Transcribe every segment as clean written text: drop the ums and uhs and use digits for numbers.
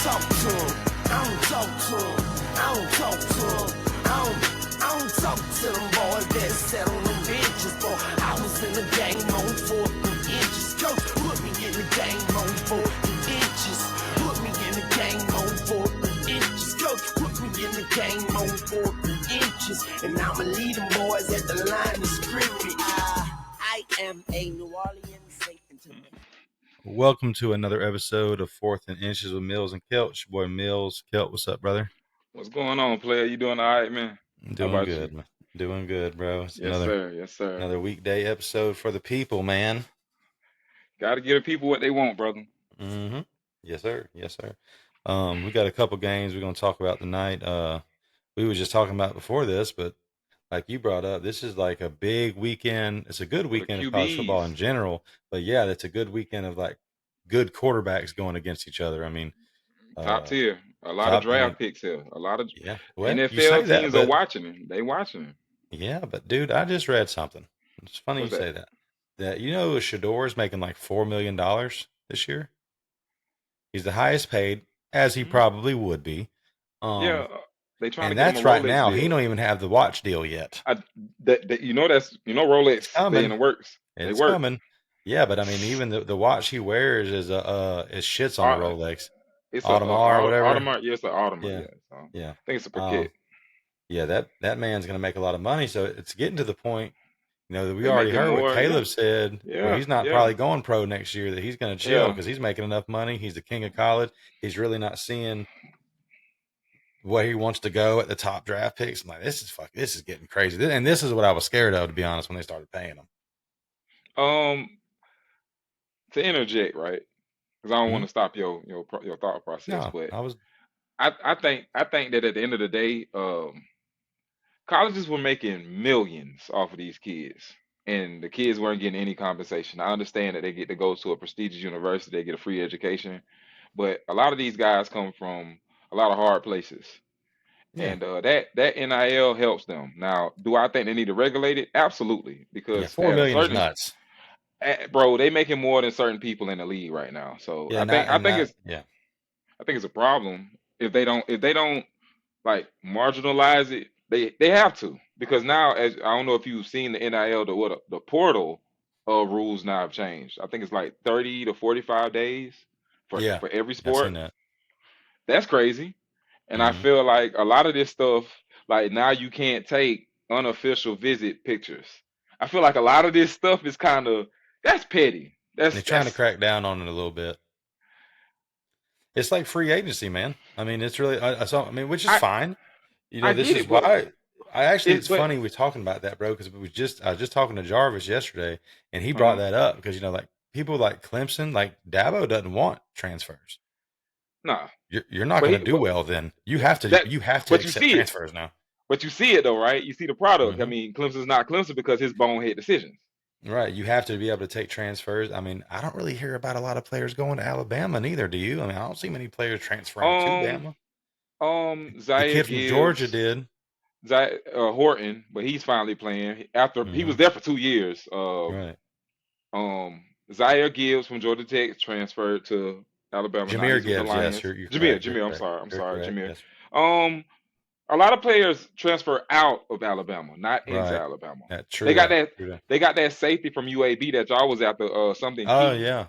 talk to him. I don't talk to him. I don't talk to him. I don't talk to them boys that sat on the benches, boy. I was in the game on 4th inches. Coach put me in the game on 4th inches. Put me in the game on 4th inches. Coach put me in the game on 4th inches. And I'ma lead them boys at the line of scrimmage. I am a New Orleans Saint. Welcome to another episode of 4th and Inches with Mills and Kelt. It's your boy Mills. Kelt, what's up, brother? What's going on, player? You doing all right, man? Doing good, man. Doing good, bro. It's Yes, sir. Yes, sir. Another weekday episode for the people, man. Got to give the people what they want, brother. Mm-hmm. Yes, sir. Yes, sir. We got a couple games we're going to talk about tonight. We were just talking about before this, but like you brought up, this is like a big weekend. It's a good weekend of college football in general, but yeah, it's a good weekend of like good quarterbacks going against each other. I mean, top tier. A lot of draft picks here. A lot of NFL teams are watching him. They watching him. Yeah, but dude, I just read something. It's funny you say that. That you know, Shador's making like $4 million this year. He's the highest paid, as he probably would be. They trying and to that's get him a right Rolex now. deal. He don't even have the watch deal yet. Rolex they in the works. It's coming. Yeah, but I mean, even the watch he wears is shits on the Rolex. It's Audemars or whatever. Audemars, yes, an Audemars. Yeah. I think it's a Paquette. Yeah, that man's going to make a lot of money. So it's getting to the point, you know, that we already heard what Caleb said. Where he's not probably going pro next year. That he's going to chill because he's making enough money. He's the king of college. He's really not seeing where he wants to go at the top draft picks. I'm like, this is getting crazy. And this is what I was scared of, to be honest, when they started paying him. To interject, right? Because I don't want to stop your thought process, but I think that at the end of the day, colleges were making millions off of these kids, and the kids weren't getting any compensation. I understand that they get to go to a prestigious university, they get a free education, but a lot of these guys come from a lot of hard places, and that NIL helps them. Now, do I think they need to regulate it? Absolutely, because $4 million is nuts. Bro, they making more than certain people in the league right now. So I think it's a problem if they don't like marginalize it. They have to, because now, as I don't know if you've seen the NIL, the portal rules now have changed. I think it's like 30 to 45 days for every sport. That's crazy. And I feel like a lot of this stuff, like now you can't take unofficial visit pictures. I feel like a lot of this stuff is kind of, that's petty. They're trying to crack down on it a little bit. It's like free agency, man. I mean, it's really, which is fine. You know, this is why it's funny we're talking about that, bro, because I was just talking to Jarvis yesterday, and he brought that up because, you know, like people like Clemson, like Dabo doesn't want transfers. Nah, you're not going to do well. Then you have to accept transfers now. But you see it though, right? You see the product. I mean, Clemson's not Clemson because his bonehead decisions. Right, you have to be able to take transfers. I mean, I don't really hear about a lot of players going to Alabama, neither. Do you? I mean, I don't see many players transferring to Bama. Zaire the kid from Georgia did. Horton, but he's finally playing after he was there for 2 years. Right. Zaire Gibbs from Georgia Tech transferred to Alabama. Jameer Gibbs, yes. Jameer. I'm sorry, Jameer. Yes. A lot of players transfer out of Alabama, not into Alabama. That's true. They got that safety from UAB that y'all was after something. Oh yeah.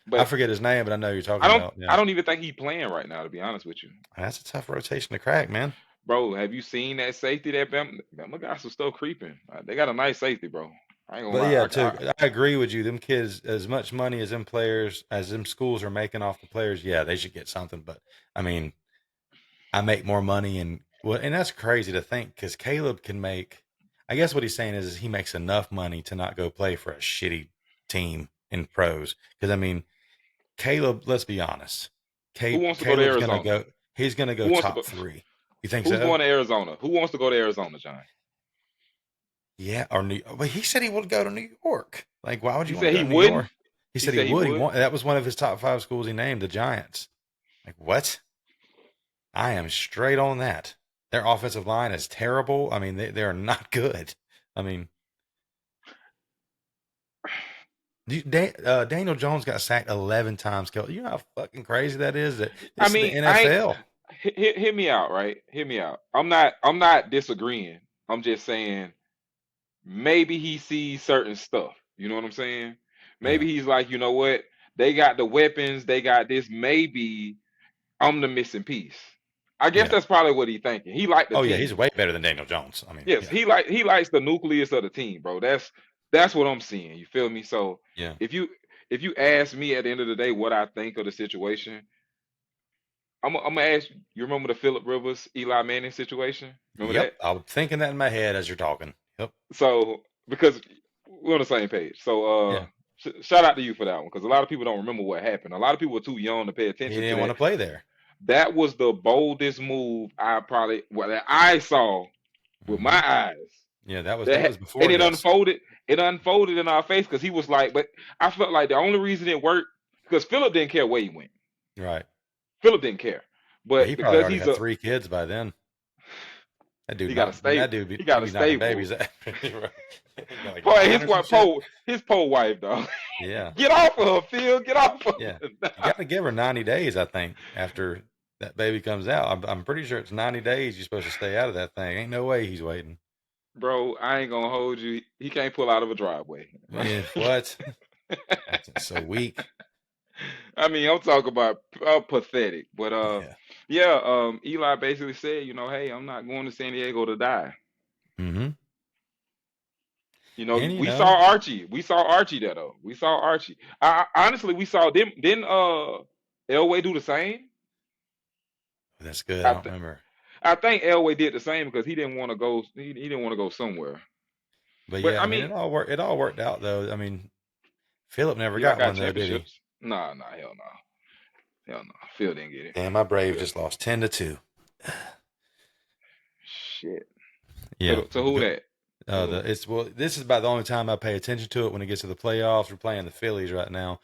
But I forget his name, but I know you're talking about. Yeah. I don't even think he's playing right now, to be honest with you. That's a tough rotation to crack, man. Bro, have you seen that safety that Bama guys are still creeping? They got a nice safety, bro. I ain't gonna lie. I agree with you. Them kids, as much money as them players, as them schools are making off the players, yeah, they should get something. But I mean, I make more money, and that's crazy to think, because Caleb can make. I guess what he's saying is he makes enough money to not go play for a shitty team in pros. Because I mean, Caleb, let's be honest. Who wants to go to Arizona? He's going to go top 3. You think so? Who's going to Arizona? Who wants to go to Arizona, John? Yeah, but he said he would go to New York. Like, why would you? He said he wouldn't. He said he would. That was one of his top 5 schools he named, the Giants. Like, what? I am straight on that. Their offensive line is terrible. I mean, they are not good. I mean, Daniel Jones got sacked 11 times. You know how fucking crazy that is? That this is the NFL. Hear me out, right? Hear me out. I'm not disagreeing. I'm just saying maybe he sees certain stuff. You know what I'm saying? Maybe he's like, you know what? They got the weapons. They got this. Maybe I'm the missing piece. I guess that's probably what he's thinking. He liked the team. Yeah, he's way better than Daniel Jones. I mean, yes, he likes the nucleus of the team, bro. That's what I'm seeing. You feel me? So if you ask me at the end of the day what I think of the situation, I'm gonna ask you. You remember the Phillip Rivers, Eli Manning situation? Remember that? I was thinking that in my head as you're talking. Yep. So because we're on the same page. So shout out to you for that one, because a lot of people don't remember what happened. A lot of people were too young to pay attention. He didn't want to play there. That was the boldest move that I saw with my eyes. Yeah, that was before. And it unfolded. It unfolded in our face, because he was like, but I felt like the only reason it worked because Phillip didn't care where he went. Right. Phillip didn't care, but he probably already had 3 kids by then. That dude, he got to stay. That dude, he got to stay. Babies. Boy, his poor wife, dog. Yeah. Get off of her, Phil. Get off of her. Yeah. You got to give her 90 days, I think, after that baby comes out. I'm pretty sure it's 90 days you're supposed to stay out of that thing. Ain't no way he's waiting. Bro, I ain't gonna hold you. He can't pull out of a driveway. Man, what? That's so weak. I mean, I'm talking about pathetic. But Eli basically said, you know, hey, I'm not going to San Diego to die. Mm-hmm. You know, we saw Archie. We saw Archie there, though. We saw Archie. Honestly, we saw them. Didn't Elway do the same? That's good. I don't remember. I think Elway did the same because he didn't want to go. He didn't want to go somewhere. But I mean, it all worked out, though. I mean, Phillip never got one, though, did he? Nah, hell no. Phil didn't get it. Damn, my Braves just lost 10-2. Shit. Yeah. So who that? This is about the only time I pay attention to it when it gets to the playoffs. We're playing the Phillies right now.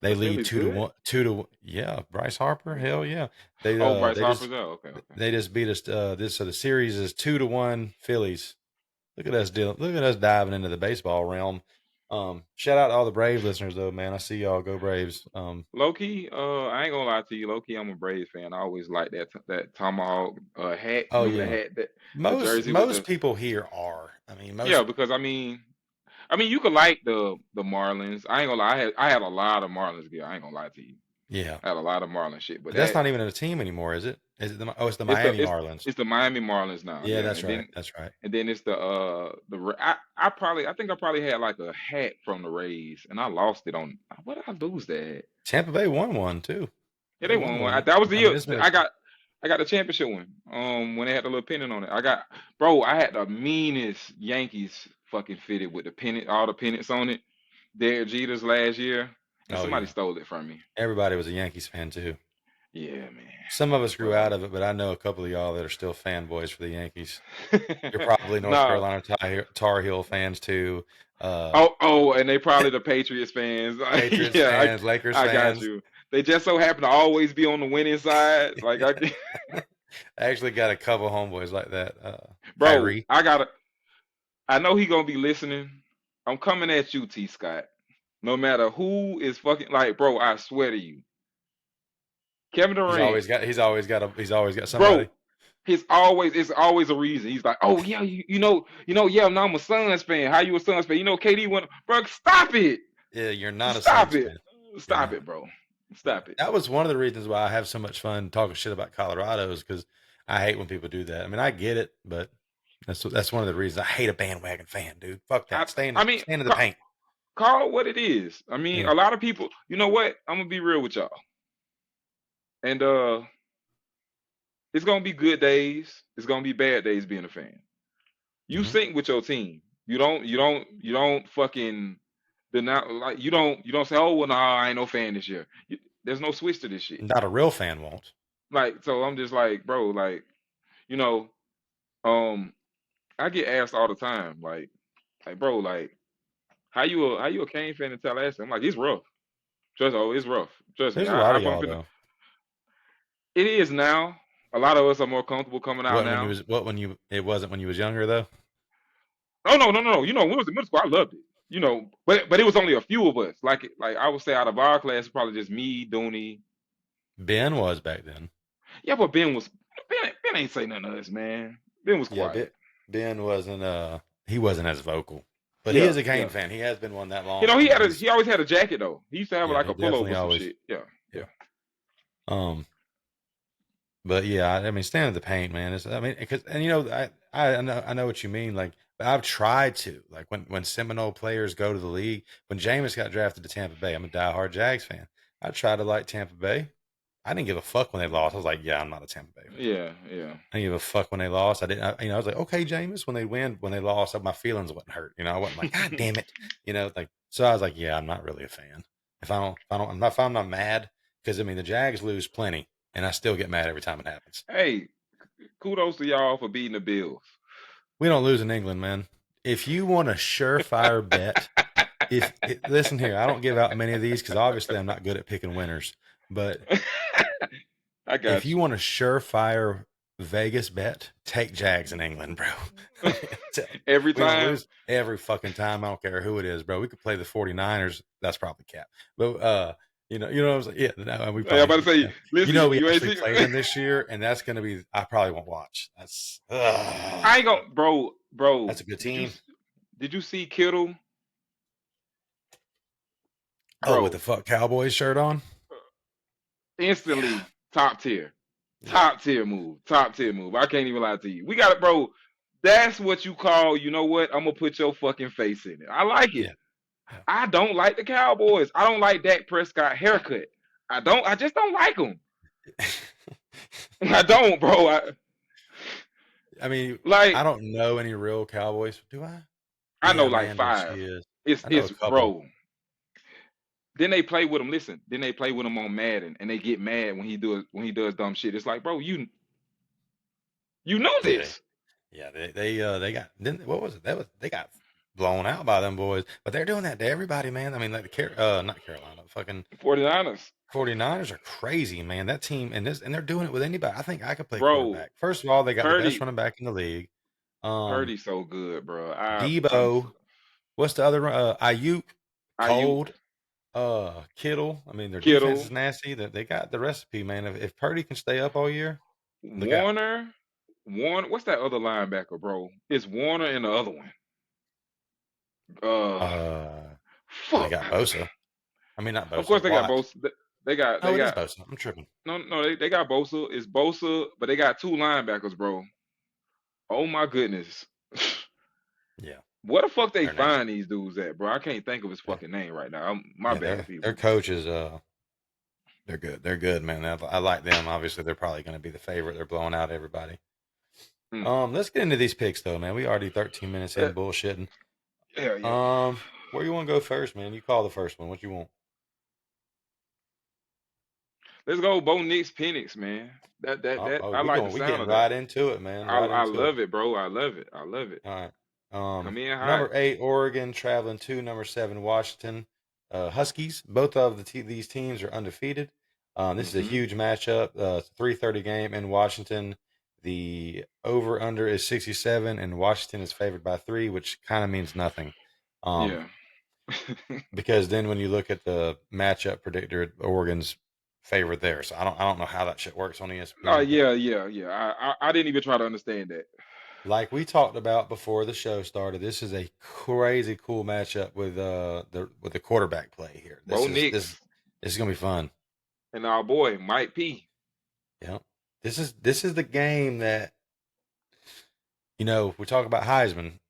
They lead 2-1. Yeah, Bryce Harper. Hell yeah. Bryce Harper's out. Okay. They just beat us. So the series is 2-1 Phillies. Look at us diving into the baseball realm. Shout out to all the Braves listeners, though, man. I see y'all. Go Braves. Low key, I ain't gonna lie to you. Low key, I'm a Braves fan. I always like that tomahawk hat. Oh yeah. The hat, most people here are. I mean, because I mean, you could like the Marlins. I ain't gonna lie. I had a lot of Marlins gear. I ain't gonna lie to you. Yeah, I had a lot of Marlins shit. But that's not even a team anymore, is it? Is it it's the Miami Marlins. It's the Miami Marlins now. Yeah, that's right. That's right. And then it's I think I probably had like a hat from the Rays, and I lost it on. What did I lose that? Tampa Bay won one too. Yeah, they won one. That was the year. I got the championship one. When they had the little pennant on it. I had the meanest Yankees fucking fitted with the pennant, all the pennants on it. Derek Jeter's last year. And somebody stole it from me. Everybody was a Yankees fan too. Yeah, man. Some of us grew out of it, but I know a couple of y'all that are still fanboys for the Yankees. You're probably North Carolina Tar Heel fans too. And they probably the Patriots fans. Patriots fans, Lakers fans. I got you. They just so happen to always be on the winning side. Like I actually got a couple homeboys like that. Bro, Kyrie. I know he gonna be listening. I'm coming at you, T. Scott. No matter who is fucking like, bro, I swear to you. Kevin Durant. He's always got somebody. Bro, it's always a reason. He's like, oh yeah, yeah, now I'm a Suns fan. How you a Suns fan? You know, KD went, bro, stop it. Yeah, you're not a Suns fan. Stop it, bro. Stop it. That was one of the reasons why I have so much fun talking shit about Colorado, is because I hate when people do that. I mean, I get it, but that's one of the reasons I hate a bandwagon fan, dude. Fuck that. Stay in the paint. Call it what it is. I mean, a lot of people, you know what? I'm going to be real with y'all. And it's going to be good days. It's going to be bad days being a fan. You sync with your team. You don't fucking deny, like you don't say, oh, well, nah, I ain't no fan this year. There's no switch to this shit. Not a real fan won't. Like, so I'm just like, bro, like, I get asked all the time, like, bro, like, how you a Kane fan in Tallahassee? I'm like, it's rough. It's rough. Trust me. There's a lot of y'all, though. It is now. A lot of us are more comfortable coming out now. It wasn't when you was younger, though? No. You know, when I was in middle school, I loved it. but it was only a few of us. Like I would say, out of our class, probably just me, Dooney. Ben was back then. Yeah, but Ben ain't say nothing to us, man. Ben was quiet. Ben wasn't he wasn't as vocal. But he is a Cane fan. He has been one that long. He always had a jacket though. He used to have like a pullover some shit. Yeah. But yeah, I mean, stand in the paint, man. Because I know what you mean. Like, but I've tried to, like, when Seminole players go to the league. When Jameis got drafted to Tampa Bay, I'm a diehard Jags fan. I tried to like Tampa Bay. I didn't give a fuck when they lost. I was like, yeah, I'm not a Tampa Bay fan. Yeah. I didn't give a fuck when they lost. I was like, okay, Jameis, when they win, when they lost, my feelings wasn't hurt. I wasn't like, God damn it. So I was like, yeah, I'm not really a fan. If I'm not mad, because the Jags lose plenty, and I still get mad every time it happens. Hey, kudos to y'all for beating the Bills. We don't lose in England, man. If you want a surefire bet, listen here, I don't give out many of these because obviously I'm not good at picking winners. But if you want a surefire Vegas bet, take Jags in England, bro. Every time? Lose every fucking time. I don't care who it is, bro. We could play the 49ers. That's probably cap. But, you know what I'm saying? Yeah. I'm about to say, listen, we actually played them this year, and that's going to be, I probably won't watch. That's, I ain't going to, bro. That's a good team. Did you see Kittle? Bro, with the fuck Cowboys shirt on? Instantly top tier. Top tier move. I can't even lie to you. We got it, bro. That's what you call, you know what? I'm going to put your fucking face in it. I like it. Yeah. I don't like the Cowboys. I don't like Dak Prescott haircut. I just don't like him. I don't, bro. I don't know any real Cowboys. Do I? I know like 5. It's bro. Then they play with him. Listen, then they play with him on Madden, and they get mad when he does dumb shit. It's like, bro, you know this. Yeah, they got. What was it? They got blown out by them boys. But they're doing that to everybody, man. Like not Carolina, fucking 49ers. 49ers are crazy, man. That team and they're doing it with anybody. I think I could play quarterback. First of all, they got the best running back in the league. Purdy's so good, bro. Debo. What's the other? Ayuk. Cold. Kittle. Their defense is nasty. They got the recipe, man. If Purdy can stay up all year. Warner. What's that other linebacker, bro? It's Warner and the other one. Fuck. They got Bosa. Not Bosa. Of course, they got Bosa. They got Bosa. I'm tripping. No, they got Bosa. It's Bosa, but they got 2 linebackers, bro. Oh my goodness. Yeah. Where the fuck they find these dudes at, bro? I can't think of his fucking name right now. My bad, people. Their coaches, they're good. They're good, man. I like them. Obviously, they're probably going to be the favorite. They're blowing out everybody. Let's get into these picks, though, man. We already 13 minutes in bullshitting. Yeah. Where you want to go first, man? You call the first one. What you want? Let's go, Bo Nix Penix, man. I like the sound of that. We getting right into it, man. I love it, bro. I love it. All right. Come in high. Number 8, Oregon, traveling to number 7, Washington. Huskies. Both of these teams are undefeated. This is a huge matchup. It's a 3:30 game in Washington. The over/under is 67, and Washington is favored by 3, which kind of means nothing. Yeah. Because then when you look at the matchup predictor, Oregon's favored there. So I don't know how that shit works on ESPN. Oh yeah. I didn't even try to understand that. Like we talked about before the show started, this is a crazy cool matchup with the quarterback play here. This is gonna be fun. And our boy Mike P. Yeah, this is the game that we talk about Heisman.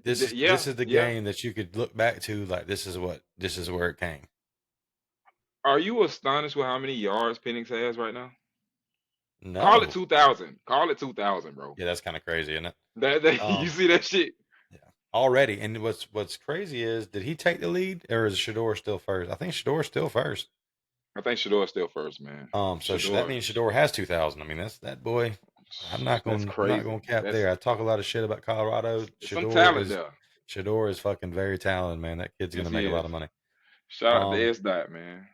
This is the game that you could look back to like this is where it came. Are you astonished with how many yards Penix has right now? No. Call it 2,000. Call it 2,000, bro. Yeah, that's kind of crazy, isn't it? You see that shit? Yeah, already. And what's crazy is, did he take the lead, or is Shador still first? I think Shador's still first. I think Shador's still first, man. So that means Shador has 2,000. That's that boy. I'm not going to cap there. I talk a lot of shit about Colorado. Some talent there. Shador is fucking very talented, man. That kid's going to make a lot of money. Shout out to S-Dot, man.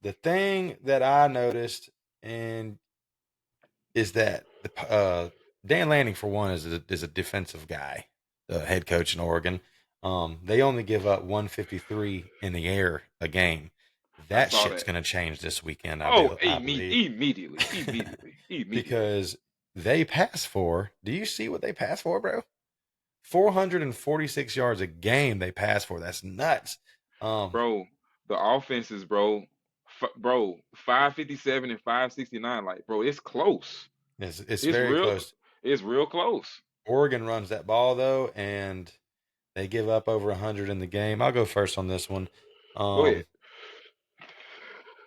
The thing that I noticed is that Dan Lanning, for one, is a defensive guy, the head coach in Oregon. They only give up 153 in the air a game. That shit's going to change this weekend, I believe. Immediately. Because they pass for, do you see what they pass for, bro? 446 yards a game they pass for. That's nuts. Bro, the offenses, bro, 557 and 569, like, bro, it's close. It's very close. It's real close. Oregon runs that ball, though, and they give up over 100 in the game. I'll go first on this one. Go ahead.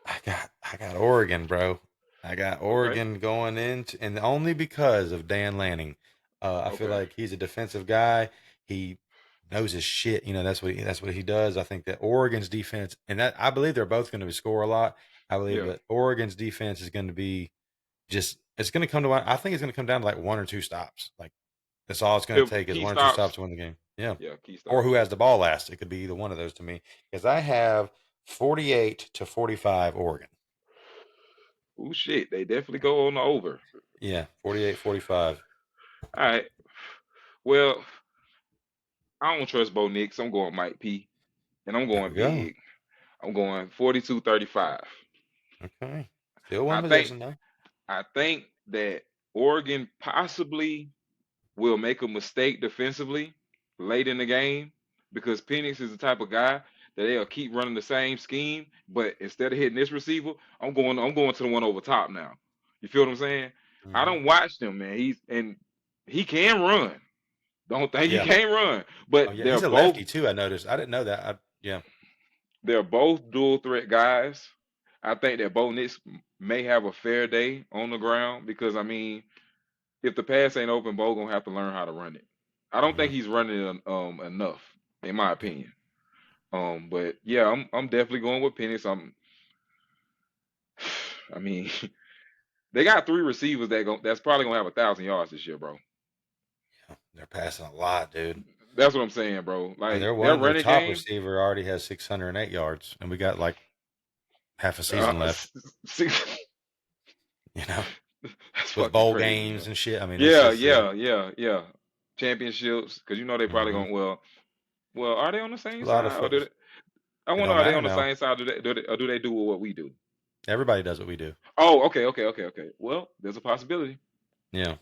I got Oregon, bro. I got Oregon going into, and only because of Dan Lanning. I feel like he's a defensive guy. He knows his shit. You know, that's what he does. I think that Oregon's defense, and that I believe they're both going to score a lot. I believe that Oregon's defense is going to be it's going to come to. I think it's going to come down to like 1 or 2 stops. Like that's all it's going to take is 1 or 2 stops to win the game. Yeah, key stops. Or who has the ball last. It could be either one of those to me. Because I have 48-45 Oregon. Oh shit, they definitely go on the over. Yeah, 48-45. All right. Well, I don't trust Bo Nix. I'm going Mike P. And I'm going big. I'm going 42-35. Okay. Still one position though. I think that Oregon possibly will make a mistake defensively late in the game because Penix is the type of guy that they'll keep running the same scheme, but instead of hitting this receiver, I'm going to the one over top now. You feel what I'm saying? Mm-hmm. I don't watch them, man. He can run. Don't think he can't run. But he's a lefty too, I noticed. I didn't know that. They're both dual threat guys. I think that Bo Nix may have a fair day on the ground because, I mean, if the pass ain't open, Bo gonna have to learn how to run it. I don't think he's running enough, in my opinion. But yeah, I'm definitely going with Penix. I mean, they got 3 receivers that's probably gonna have 1,000 yards this year, bro. Yeah, they're passing a lot, dude. That's what I'm saying, bro. Like their top receiver already has 608 yards, and we got like half a season left. You know, with bowl crazy, games and shit. I mean, yeah. Championships, because you know they probably gonna. Well, are they on the same side? I wonder, are they on the same side? Or do they do what we do? Everybody does what we do. Oh, okay. Well, there's a possibility. Yeah.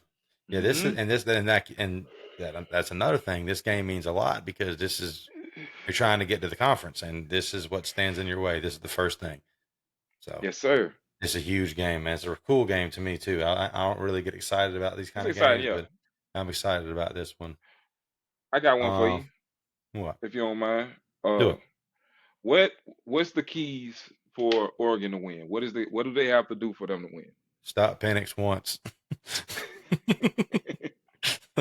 This that's another thing. This game means a lot because you're trying to get to the conference, and this is what stands in your way. This is the first thing. So yes, sir. It's a huge game, man. It's a cool game to me too. I don't really get excited about these kind of games, but I'm excited about this one. I got one for you. What? If you don't mind. Do it. What's the keys for Oregon to win? What do they have to do for them to win? Stop Penix once.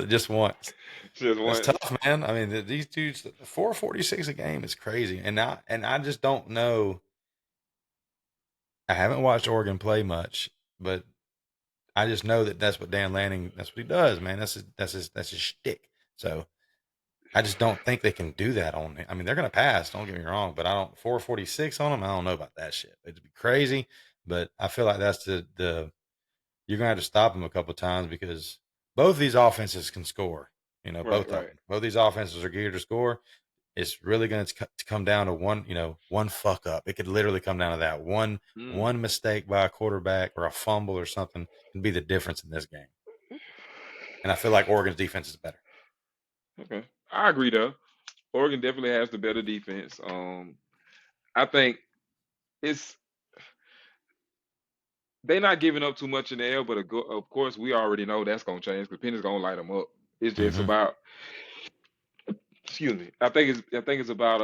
Just once. It's tough, man. I mean, these dudes, 446 a game is crazy, and I just don't know. I haven't watched Oregon play much, but I just know that's what Dan Lanning. That's what he does, man. That's his shtick. So I just don't think they can do that on. I mean, they're gonna pass. Don't get me wrong, but 446 on them. I don't know about that shit. It'd be crazy, but I feel like that's the you're gonna have to stop them a couple of times because both these offenses can score. You know, both of them. Both these offenses are geared to score. It's really going to come down to one fuck up. It could literally come down to that one mistake by a quarterback or a fumble or something can be the difference in this game. And I feel like Oregon's defense is better. Okay, I agree though. Oregon definitely has the better defense. I think they're not giving up too much in the air, but of course we already know that's gonna change because Penny's gonna light them up. It's just about. Excuse me. I think it's about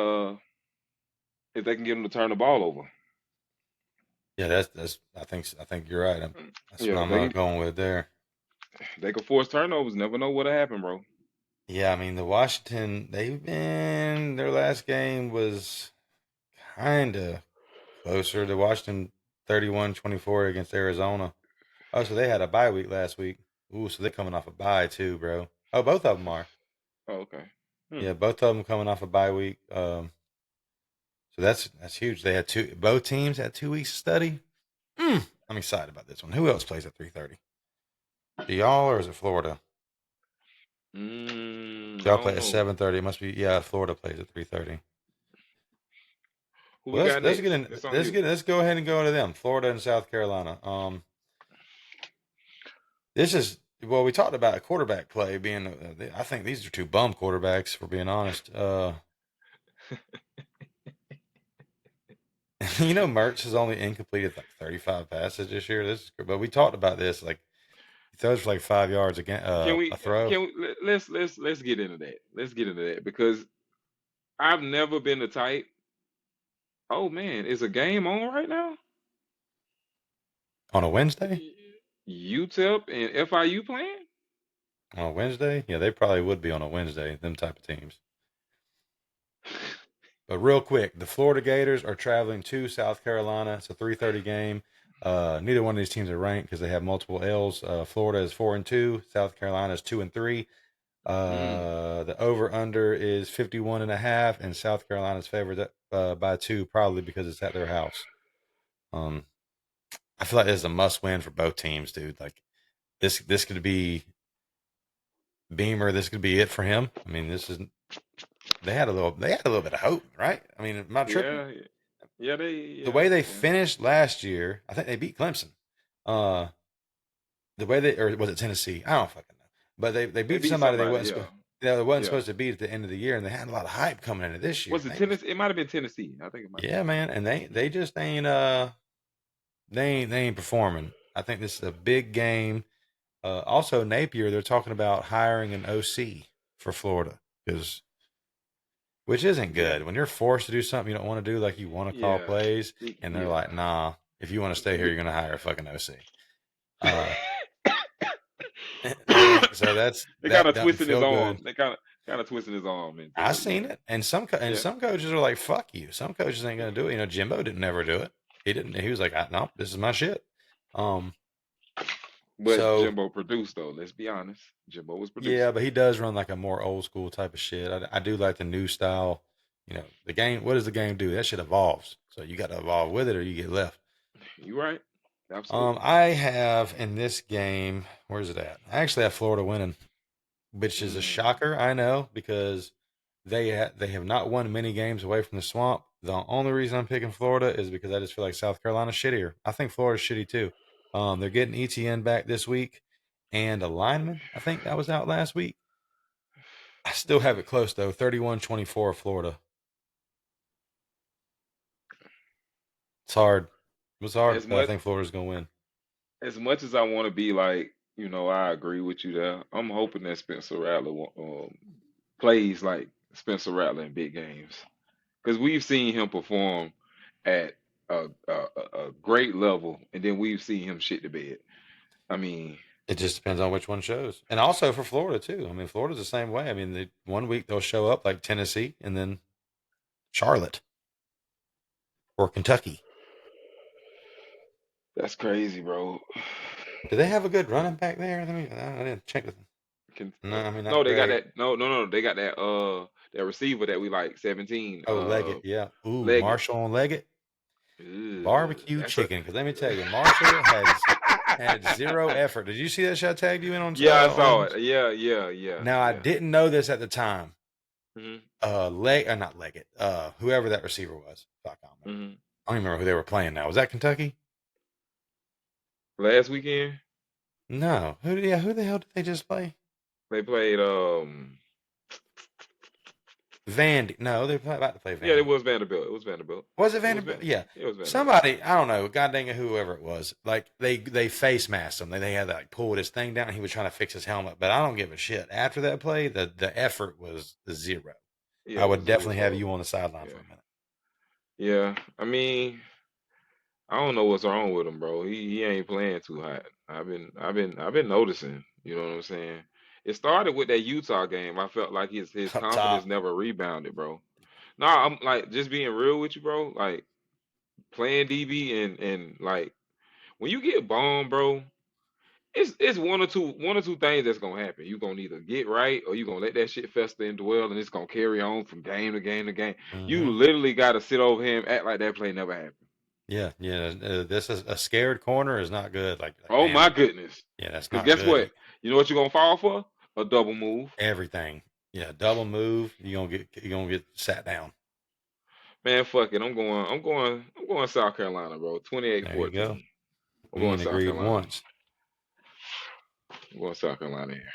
if they can get them to turn the ball over. Yeah, that's. I think you're right. That's what I'm going with there. They could force turnovers. Never know what'll happen, bro. Yeah, I mean the Washington. Their last game was kind of closer. The Washington 31-24 against Arizona. Oh, so they had a bye week last week. Ooh, so they're coming off a bye too, bro. Oh, both of them are. Oh, okay. Yeah, both of them coming off a bye week. So that's huge. They had both teams had 2 weeks of study. I'm excited about this one. Who else plays at 3:30? Do y'all or is it Florida? Y'all play at 7:30. It must be Florida plays at 3:30. Who well, let's get in. Let's go ahead and go to them. Florida and South Carolina. This is we talked about quarterback play being. I think these are two bum quarterbacks, for being honest. Mertz has only incompleted like 35 passes this year. But we talked about this. Like he throws for like 5 yards again. A throw. Let's get into that. Let's get into that because I've never been the type. Oh man, is a game on right now? On a Wednesday? UTEP and FIU playing? On a Wednesday? Yeah, they probably would be on a Wednesday, them type of teams. But real quick, the Florida Gators are traveling to South Carolina. It's a 3:30 game. Neither one of these teams are ranked because they have multiple L's. Florida is 4-2. South Carolina is 2-3. The over/under is 51.5, and South Carolina's favored by 2, probably because it's at their house. I feel like this is a must-win for both teams, dude. Like this could be Beamer. This could be it for him. I mean, they had a little bit of hope, right? I mean, am I tripping? Yeah. The way they finished last year, I think they beat Clemson. The way or was it Tennessee? I don't fucking know. But they beat somebody they wasn't supposed to beat at the end of the year, and they had a lot of hype coming into this year. Was it Tennessee? It might have been Tennessee. I think it might. Yeah, man, and they just ain't they ain't performing. I think this is a big game. Also, Napier, they're talking about hiring an OC for Florida which isn't good. When you're forced to do something you don't want to do, like you want to call plays, and they're like, "Nah, if you want to stay here, you're going to hire a fucking OC." So they kind of twisting his arm. They kind of twisting his arm. I seen it, and some coaches are like, "Fuck you." Some coaches ain't going to do it. Jimbo didn't never do it. He didn't. He was like, "No, this is my shit." But Jimbo produced, though. Let's be honest. Jimbo was producing. Yeah, but he does run like a more old school type of shit. I do like the new style. The game. What does the game do? That shit evolves. So you got to evolve with it, or you get left. You're right. Absolutely. I have in this game. Where's it at? I actually have Florida winning, which is a shocker. I know, because they have not won many games away from the swamp. The only reason I'm picking Florida is because I just feel like South Carolina's shittier. I think Florida's shitty too. They're getting ETN back this week, and a lineman, I think that was out last week. I still have it close, though, 31-24 Florida. It's hard. It was hard, but I think Florida's going to win. As much as I want to be like, I agree with you there, I'm hoping that Spencer Rattler plays like Spencer Rattler in big games. Because we've seen him perform at a great level, and then we've seen him shit the bed. I mean, it just depends on which one shows, and also for Florida too. I mean, Florida's the same way. I mean, one week they'll show up like Tennessee, and then Charlotte or Kentucky. That's crazy, bro. Do they have a good running back there? I didn't check with them. No, they got that. No, they got that. That receiver that we like, 17. Oh, Leggett, yeah. Ooh, Leggett. Marshall and Leggett. Barbecue chicken. Because let me tell you, Marshall had zero effort. Did you see that shot I tagged you in on? Yeah, I saw it. Yeah. Now, I didn't know this at the time. Mm-hmm. Not Leggett. Whoever that receiver was. Fuck, I don't remember. I don't even remember who they were playing now. Was that Kentucky? Last weekend? No. Who the hell did they just play? They played Vandy. No, they're about to play Vandy. Yeah, it was Vanderbilt. Was it Vanderbilt? Yeah. It was Vanderbilt. Somebody, I don't know, god dang it, whoever it was, like they face masked him. They had to like pull his thing down, and he was trying to fix his helmet. But I don't give a shit. After that play, the effort was zero. Yeah, I would definitely have you on the sideline for a minute. Yeah, I mean, I don't know what's wrong with him, bro. He ain't playing too hot. I've been noticing. You know what I'm saying? It started with that Utah game. I felt like his confidence never rebounded, bro. No, I'm like just being real with you, bro. Like playing DB and like when you get bombed, bro, it's one or two things that's gonna happen. You're gonna either get right or you're gonna let that shit fester and dwell, and it's gonna carry on from game to game to game. Mm-hmm. You literally gotta sit over him, act like that play never happened. Yeah. This is a scared corner is not good. Like oh my goodness. Yeah, that's not guess good. What? You know what you're gonna fall for? A double move. Everything. Yeah, double move. You're gonna get sat down. Man, fuck it. I'm going South Carolina, bro. 28-14. There you go. I'm We going ain't South agreed Carolina. once. I'm going South Carolina here.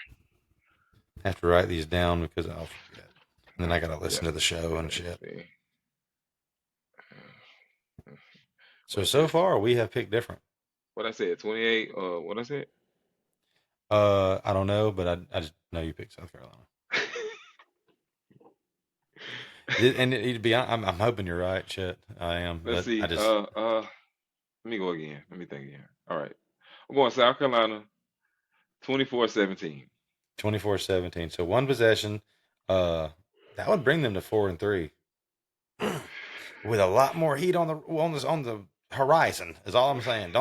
I have to write these down because I'll forget. And then I gotta listen to the show and shit. So far we have picked different. What I said, 28. What I said? I don't know, but I just know you picked South Carolina. And it'd be, I'm hoping you're right. Shit, I am. Let's see. Let me go again. Let me think again. All right. I'm going South Carolina 24-17. 24-17. So one possession. That would bring them to 4-3. With a lot more heat on the horizon, is all I'm saying.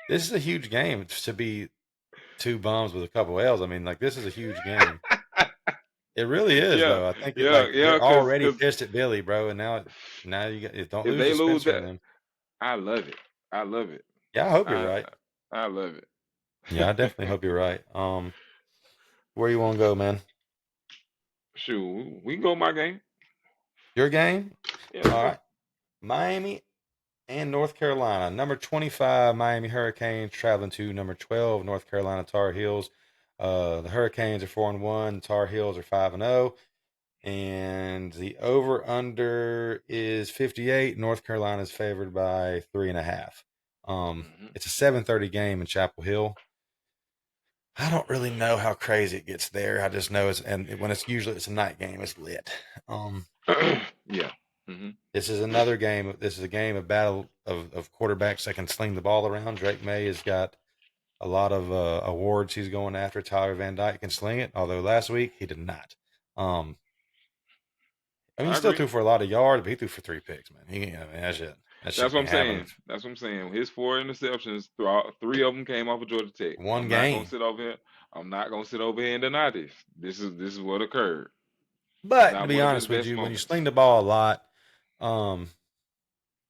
This is a huge game to be two bums with a couple L's. I mean, like, this is a huge game. It really is, though. I think they're already pissed at Billy, bro, and now you don't lose they lose Spencer. That, I love it. I love it. Yeah, I hope you're right. I love it. Yeah, I definitely hope you're right. Where you want to go, man? Shoot, we can go my game. Your game? Yeah. All right. Miami and North Carolina. Number 25, Miami Hurricanes traveling to number 12, North Carolina Tar Heels. The Hurricanes are 4-1. The Tar Heels are 5-0. And the over-under is 58. North Carolina is favored by 3.5. It's a 7:30 game in Chapel Hill. I don't really know how crazy it gets there. I just know when it's a night game, it's lit. Yeah. Mm-hmm. This is another game. This is a game of battle of quarterbacks that can sling the ball around. Drake May has got a lot of awards he's going after. Tyler Van Dyke can sling it, although last week he did not. He still threw for a lot of yards, but he threw for 3 picks, man. That's it. That's what I'm saying. That's what I'm saying. His 4 interceptions, 3 of them came off of Georgia Tech. One game. I'm not gonna sit over here and deny this. This is what occurred. But to be honest with you, when you sling the ball a lot,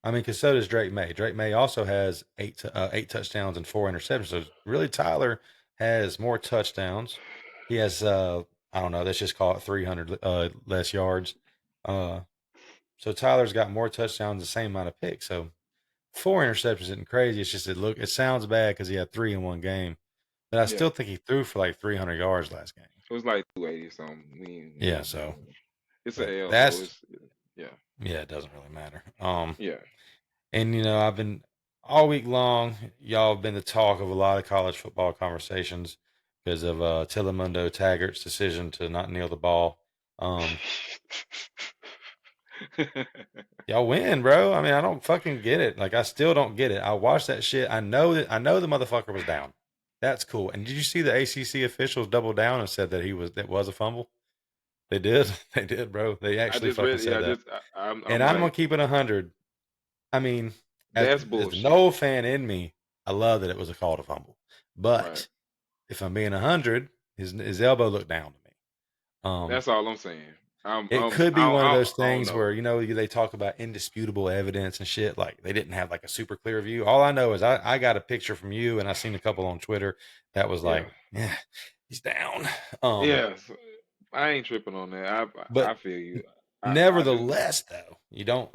because so does Drake May. Drake May also has 8 touchdowns and 4 interceptions. So really, Tyler has more touchdowns. He has I don't know. Let's just call it 300 less yards. So Tyler's got more touchdowns, the same amount of picks. So 4 interceptions isn't crazy. It's just it sounds bad because he had 3 in one game. But I still think he threw for like 300 yards last game. It was like 280 something. Yeah, so it's an L. Yeah, it doesn't really matter. Yeah. And I've been all week long. Y'all have been the talk of a lot of college football conversations because of Telemundo Taggart's decision to not kneel the ball. Y'all win, bro. I mean, I don't fucking get it. Like, I still don't get it. I watched that shit. I know the motherfucker was down. That's cool. And did you see the ACC officials double down and said that it was a fumble? They did. They did, bro. They actually said that. I'm gonna keep it 100. I mean, that's as bullshit. The Noel fan in me, I love that it was a call to fumble. But if I'm being 100, his elbow looked down to me. That's all I'm saying. It could be one of those things where they talk about indisputable evidence and shit. Like, they didn't have like a super clear view. All I know is I got a picture from you, and I seen a couple on Twitter that was like, yeah, he's down. I ain't tripping on that. I feel you. Nevertheless, though, you don't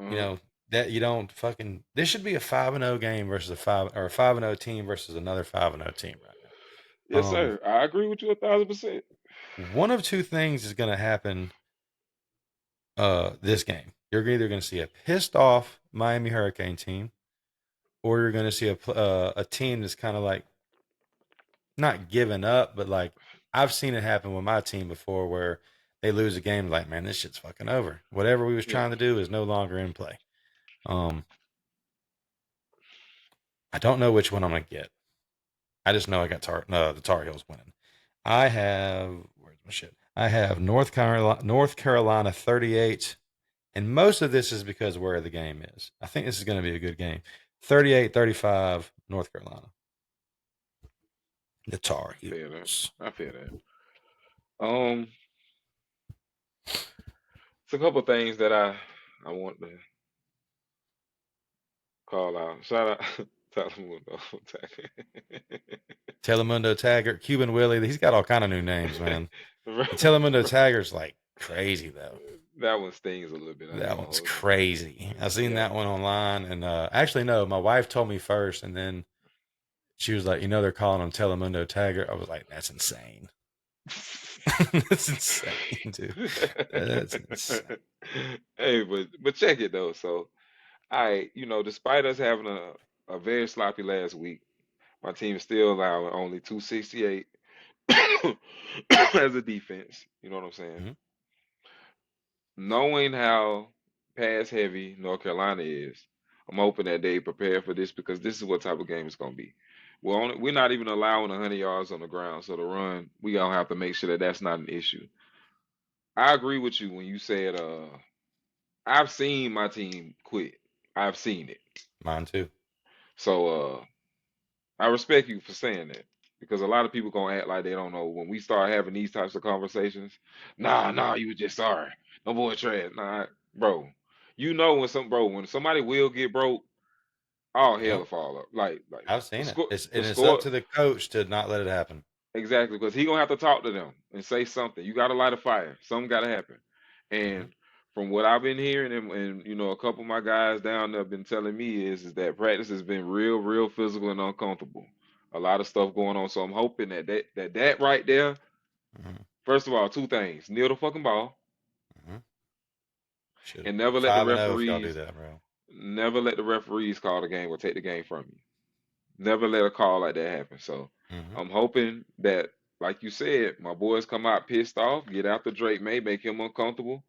you don't fucking. This should be a 5-0 game versus a 5-0 team versus another 5-0 team right now. Yes, sir. I agree with you 1,000%. One of two things is going to happen. This game, you're either going to see a pissed off Miami Hurricane team, or you're going to see a team that's kind of like not giving up, but like I've seen it happen with my team before, where they lose a game, like, man, this shit's fucking over. Whatever we was trying to do is no longer in play. I don't know which one I'm going to get. I just know I got the Tar Heels winning. I have where's my shit? I have North Carolina 38, and most of this is because of where the game is. I think this is going to be a good game. 38-35, North Carolina. The Tar Heels. I feel that. It's a couple things that I want to call out. Shout out Telemundo Taggart, Cuban Willie. He's got all kind of new names, man. The Telemundo Taggart's like crazy though. That one stings a little bit. That one's crazy. I seen that one online, and actually, no, my wife told me first, and then she was like, they're calling him Telemundo Taggart. I was like, that's insane. That's insane, dude. That's insane. Hey, but check it though. So despite us having a very sloppy last week, my team is still allowing only 268 as a defense. You know what I'm saying? Mm-hmm. Knowing how pass heavy North Carolina is, I'm hoping that they prepare for this because this is what type of game it's gonna be. We're not even allowing 100 yards on the ground, so the run we gonna have to make sure that that's not an issue. I agree with you when you said I've seen my team quit. I've seen it. Mine too. So I respect you for saying that because a lot of people gonna act like they don't know when we start having these types of conversations. Nah, you were just sorry. No boy trash. Nah, bro. When somebody will get broke, all hell will fall up. Like I've seen it. It's up to the coach to not let it happen. Exactly, because he gonna have to talk to them and say something. You gotta light a fire. Something gotta happen. And from what I've been hearing, and a couple of my guys down there have been telling me is that practice has been real physical and uncomfortable. A lot of stuff going on. So I'm hoping that right there. First of all, two things: kneel the fucking ball, and never let the referees. Never let the referees call the game or take the game from you. Never let a call like that happen. So I'm hoping that, like you said, my boys come out pissed off, get after Drake May, make him uncomfortable.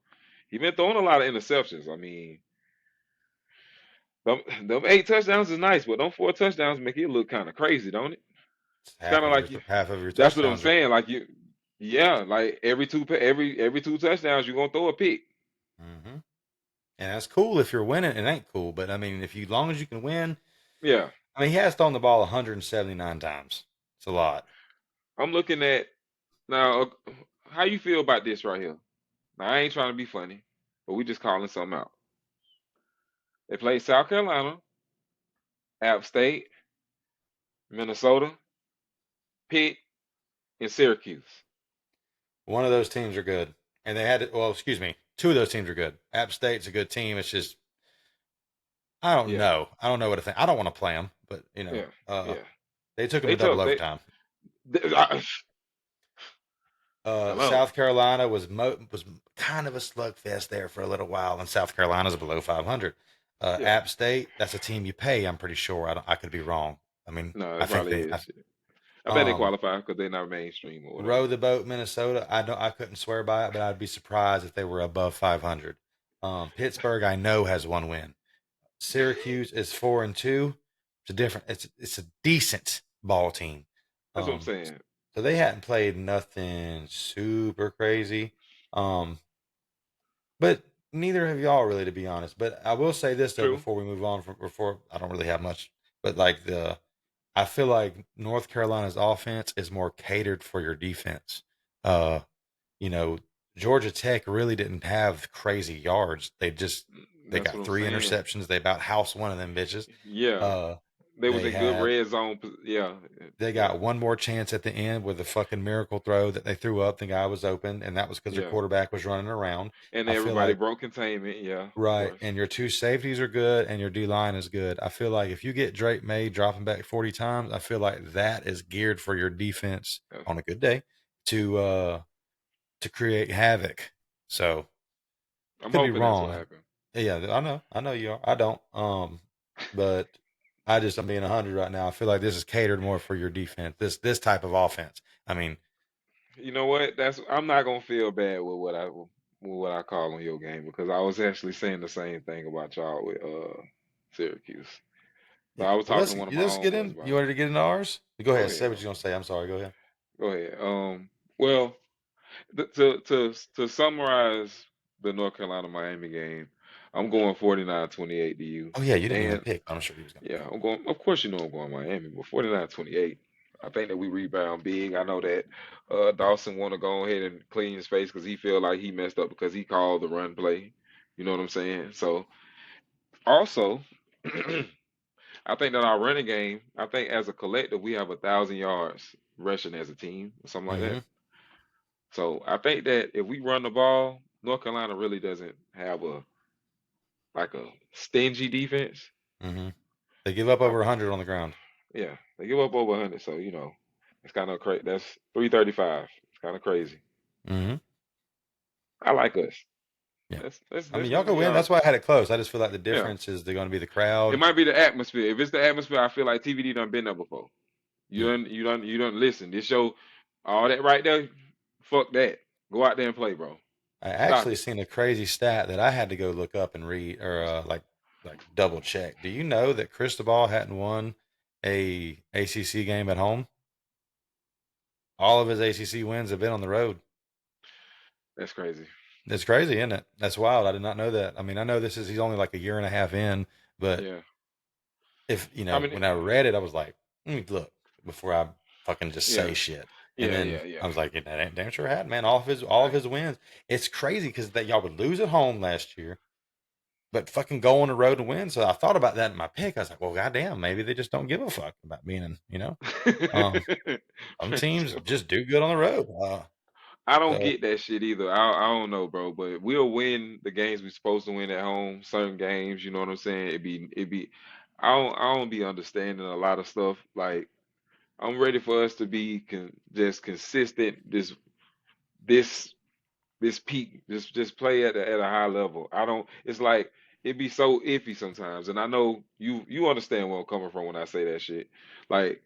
He been throwing a lot of interceptions. I mean, them 8 touchdowns is nice, but them 4 touchdowns make it look kind of crazy, don't it? It's kind of like half of your touchdowns. That's what I'm saying. Like like every two touchdowns you're gonna throw a pick. And that's cool if you're winning. It ain't cool, but I mean, as long as you can win. Yeah. I mean, he has thrown the ball 179 times. It's a lot. I'm looking at now. How you feel about this right here? Now, I ain't trying to be funny, but we just calling something out. They played South Carolina, App State, Minnesota, Pitt, and Syracuse. One of those teams are good. And they had, excuse me, 2 of those teams are good. App State's a good team. It's just, I don't know. I don't know what to think. I don't want to play them, but, they took them to double overtime. South Carolina was kind of a slugfest there for a little while, and South Carolina's below 500. App State, that's a team you pay. I'm pretty sure. I could be wrong. I mean, no, I bet they qualify because they're not mainstream or whatever. Row the boat, Minnesota. I couldn't swear by it, but I'd be surprised if they were above 500. Pittsburgh, I know, has 1 win. Syracuse is 4-2. It's a decent ball team. That's what I'm saying. So they hadn't played nothing super crazy. But neither have y'all really, to be honest. But I will say this though, before we move on before I don't really have much, but I feel like North Carolina's offense is more catered for your defense. Georgia Tech really didn't have crazy yards. They got 3 interceptions. They about housed one of them bitches. Yeah. They was a good red zone. Yeah. They got one more chance at the end with a fucking miracle throw that they threw up. The guy was open, and that was because their quarterback was running around. And everybody broke containment. Yeah. Right. And your 2 safeties are good, and your D-line is good. I feel like if you get Drake May dropping back 40 times, I feel like that is geared for your defense on a good day to create havoc. So I'm hoping be wrong. That's what happened. Yeah, I know you are. I don't. But I'm being 100 right now. I feel like this is catered more for your defense. This type of offense. I mean, you know what? I'm not gonna feel bad with what I call on your game because I was actually saying the same thing about y'all with Syracuse. So I was talking to one of my own get in. You wanted to get into ours? Go ahead. Say what you're gonna say. I'm sorry. Go ahead. Go ahead. Well, to summarize the North Carolina Miami game, I'm going 49-28 to you. Oh yeah, you didn't even pick. I'm sure he was going. Yeah, I'm going. Of course, I'm going Miami, but 49-28. I think that we rebound big. I know that Dawson want to go ahead and clean his face because he feel like he messed up because he called the run play. You know what I'm saying? So, also, I think that our running game, I think as a collective, we have 1,000 yards rushing as a team, or something like that. So I think that if we run the ball, North Carolina really doesn't have a stingy defense. They give up over 100 on the ground. Yeah, they give up over 100. So it's kind of crazy. That's 335. It's kind of crazy. I like us. Yeah. I mean, y'all can win. That's why I had it close. I just feel like the difference is they're going to be the crowd. It might be the atmosphere. If it's the atmosphere, I feel like TVD done been there before. You don't listen. This show, all that right there, fuck that. Go out there and play, bro. I actually seen a crazy stat that I had to go look up and read, or like double check. Do you know that Cristobal hadn't won a ACC game at home? All of his ACC wins have been on the road. That's crazy. It's crazy, isn't it? That's wild. I did not know that. I mean, I know he's only like a year and a half in, but if when I read it, I was like, look, before I fucking just say shit. And then I was like, that ain't damn sure had, man. All of his wins. It's crazy because that y'all would lose at home last year, but fucking go on the road and win. So I thought about that in my pick. I was like, well, goddamn, maybe they just don't give a fuck about being, some teams just do good on the road. I don't get that shit either. I don't know, bro. But we'll win the games we're supposed to win at home. Certain games, you know what I'm saying? It be. I don't be understanding a lot of stuff. Like I'm ready for us to be just consistent. This peak. Just play at a high level. I don't. It's like it be so iffy sometimes. And I know you understand where I'm coming from when I say that shit. Like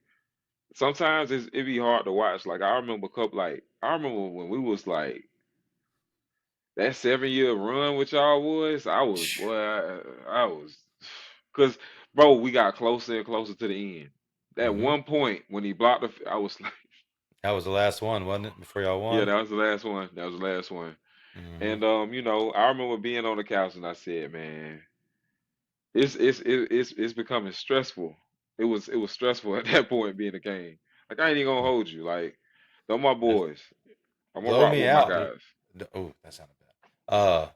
sometimes it be hard to watch. Like I remember when we was like that 7-year run with y'all I was because bro, we got closer and closer to the end. That one point when he blocked I was like that was the last one, wasn't it? Before y'all won? Yeah, that was the last one. And I remember being on the couch and I said, man, it's becoming stressful. It was stressful at that point being a game. Like I ain't even gonna hold you. Like they're my boys. I'm gonna rock with my guys. Oh, that sounded bad.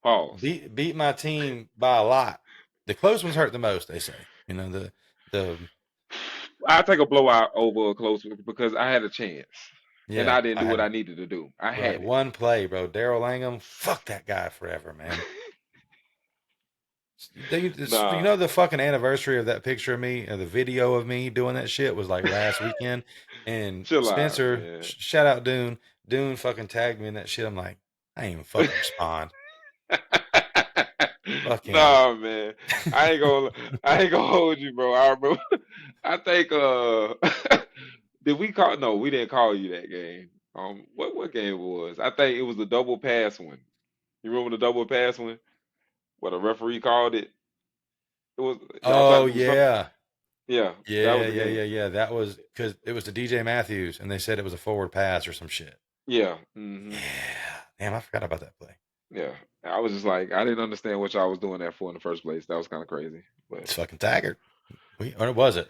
Pause. Beat my team by a lot. The close ones hurt the most, they say. The I take a blowout over a close one because I had a chance. Yeah, and I didn't do what I needed to do. I had one play, bro. Daryl Langham, fuck that guy forever, man. You know the fucking anniversary of that picture of me, the video of me doing that shit was like last weekend, and Spencer, shout out Dune. Dune fucking tagged me in that shit. I'm like, I ain't even fucking respond. Nah, man, I ain't gonna hold you, bro. I remember. I think did we call? No, we didn't call you that game. What game it was? I think it was the double pass one. You remember the double pass one? What a referee called it. It was. Oh yeah. Yeah. Yeah. That was because it was to DJ Matthews, and they said it was a forward pass or some shit. Yeah. Yeah. Damn, I forgot about that play. Yeah. I was just like, I didn't understand what y'all was doing that for in the first place. That was kind of crazy. But it's fucking Taggart. Or was it?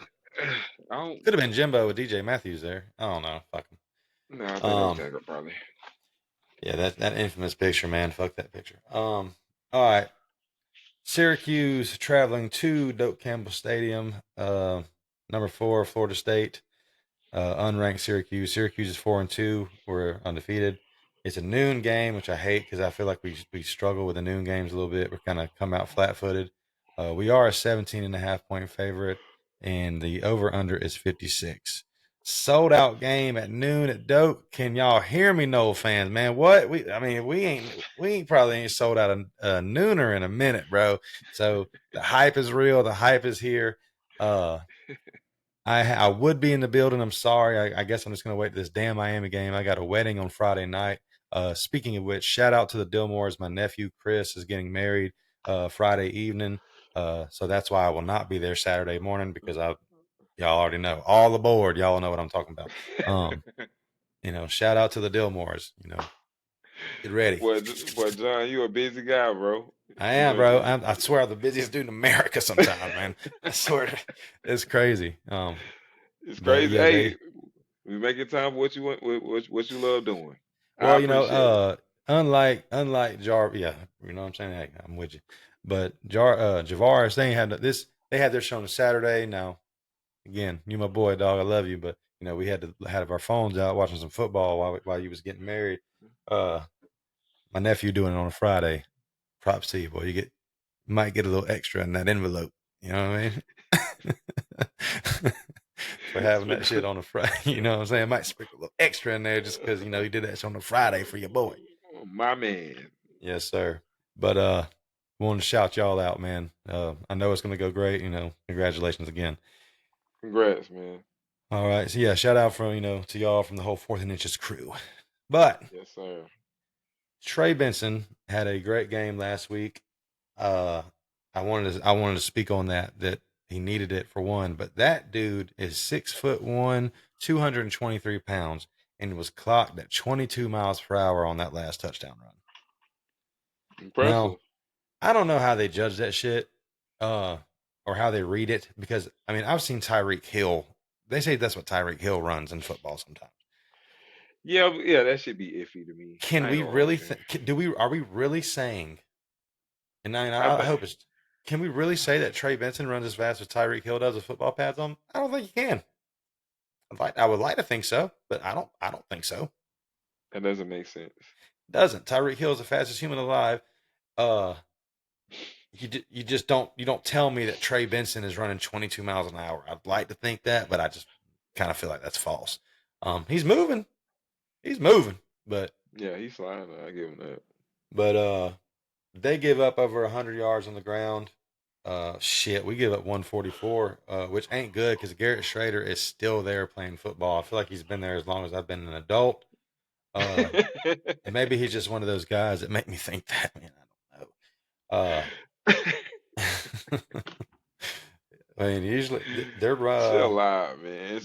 Could have been Jimbo with DJ Matthews there. I don't know. Fuck him. No, I think that was Taggart probably. Yeah, that infamous picture, man. Fuck that picture. All right. Syracuse traveling to Doak Campbell Stadium. Number 4, Florida State. Unranked Syracuse. Syracuse is 4-2. We're undefeated. It's a noon game, which I hate because I feel like we struggle with the noon games a little bit. We're kind of come out flat-footed. We are a 17.5-point favorite, and the over/under is 56. Sold out game at noon at Doak. Can y'all hear me, Noel fans? Man, what we ain't probably sold out a nooner in a minute, bro. So the hype is real. The hype is here. I would be in the building. I'm sorry. I guess I'm just gonna wait to this damn Miami game. I got a wedding on Friday night. Speaking of which, shout out to the Dillmores. My nephew Chris is getting married Friday evening. So that's why I will not be there Saturday morning because y'all already know. All aboard, y'all know what I'm talking about. Shout out to the Dillmores. Get ready. Boy, John, you a busy guy, bro. I am, bro. I swear I'm the busiest dude in America sometimes, man. I swear. It's crazy. It's crazy. Yeah, hey, we making time for what you want, what you love doing. Well, unlike Jar, yeah, you know what I'm saying? Hey, I'm with you. But Javaris, they ain't had this. they had their show on Saturday. Now, again, you my boy, dog. I love you, but we had to have our phones out watching some football while you was getting married. My nephew doing it on a Friday. Props to you, boy. You might get a little extra in that envelope. You know what I mean? For having that shit on a Friday. You know what I'm saying? I might sprinkle a little extra in there just because, you did that shit on a Friday for your boy. My man. Yes, sir. But wanted to shout y'all out, man. I know it's gonna go great, Congratulations again. Congrats, man. All right. So yeah, shout out from, to y'all from the whole 4th and Inches crew. But yes, sir. Trey Benson had a great game last week. I wanted to speak on that he needed it for one, but that dude is 6'1", 223 pounds, and was clocked at 22 miles per hour on that last touchdown run. Impressive. Now, I don't know how they judge that shit, or how they read it, because I've seen Tyreek Hill. They say that's what Tyreek Hill runs in football sometimes. Yeah, that should be iffy to me. Can we really? Are we really saying? And I hope it's. Can we really say that Trey Benson runs as fast as Tyreek Hill does with football pads on? I don't think you can. I would like to think so, but I don't think so. That doesn't make sense. Doesn't. Tyreek Hill is the fastest human alive. You just don't tell me that Trey Benson is running 22 miles an hour. I'd like to think that, but I just kind of feel like that's false. He's moving, but yeah, he's sliding. I give him that. But they give up over 100 yards on the ground. We give up 144, which ain't good because Garrett Schrader is still there playing football. I feel like he's been there as long as I've been an adult. And maybe he's just one of those guys that make me think that. I don't know. Usually they're chill out, man.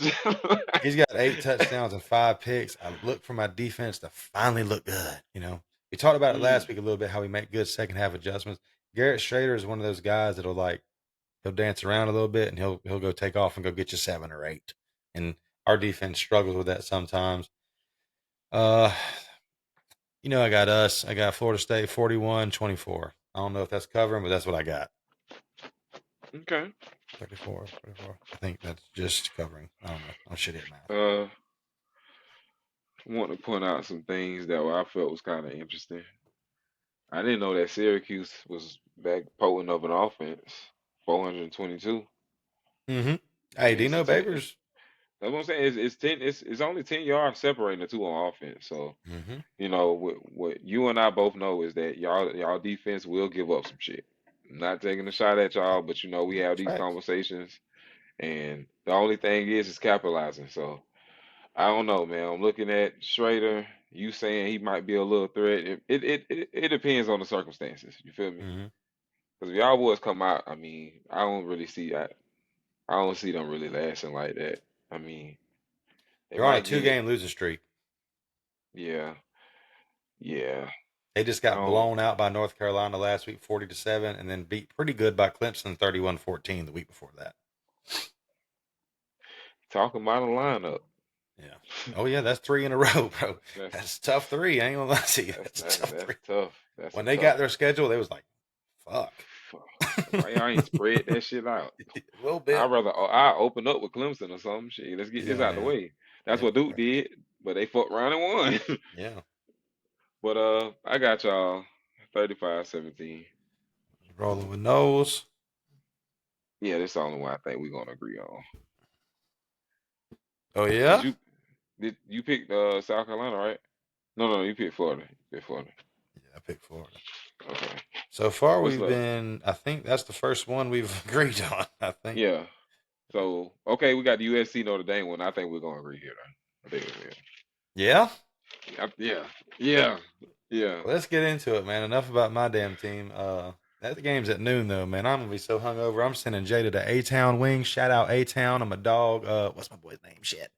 He's got 8 touchdowns and 5 picks. I look for my defense to finally look good. We talked about it last week a little bit, how we make good second half adjustments. Garrett Schrader is one of those guys that'll he'll dance around a little bit and he'll go take off and go get you 7 or 8. And our defense struggles with that sometimes. I got Florida State 41-24. I don't know if that's covering, but that's what I got. Okay. 34. I think that's just covering. I don't know. I'm shitty at math. I want to point out some things that I felt was kind of interesting. I didn't know that Syracuse was back potent of an offense. 422. Mm-hmm. Hey, do you know Babers? That's what I'm saying. It's only 10 yards separating the two on offense. So what you and I both know is that y'all defense will give up some shit. I'm not taking a shot at y'all, but we have these conversations, and the only thing is capitalizing. So I don't know, man. I'm looking at Schrader. You saying he might be a little threat. It depends on the circumstances. You feel me? Because if y'all boys come out, I don't really see that. I don't see them really lasting like that. They're on a 2-game losing streak. Yeah. They just got blown out by North Carolina last week, 40-7, and then beat pretty good by Clemson, 31-14 the week before that. Talking about a lineup. Yeah. Oh yeah, that's 3 in a row, bro. That's tough 3. I ain't gonna lie to you. That's tough. When they got their schedule, they was like, "Fuck." Why y'all ain't spread that shit out? A little bit. I open up with Clemson or something. Shit, let's get this out of the way. That's what Duke did, but they fucked around and won. Yeah. But I got y'all 35-17. Rolling with Knowles. Yeah, that's the only one I think we're gonna agree on. Oh yeah. Did you pick South Carolina, right? No, you picked Florida. Yeah, I picked Florida. Okay. So far we've been. I think that's the first one we've agreed on. I think. Yeah. So okay, we got the USC Notre Dame one. I think we're gonna agree here. I think it is. Yeah. Yeah. Well, let's get into it, man. Enough about my damn team. That game's at noon though, man. I'm gonna be so hungover. I'm sending Jada to A-Town Wings. Shout out A-Town. I'm a dog. What's my boy's name? Shit.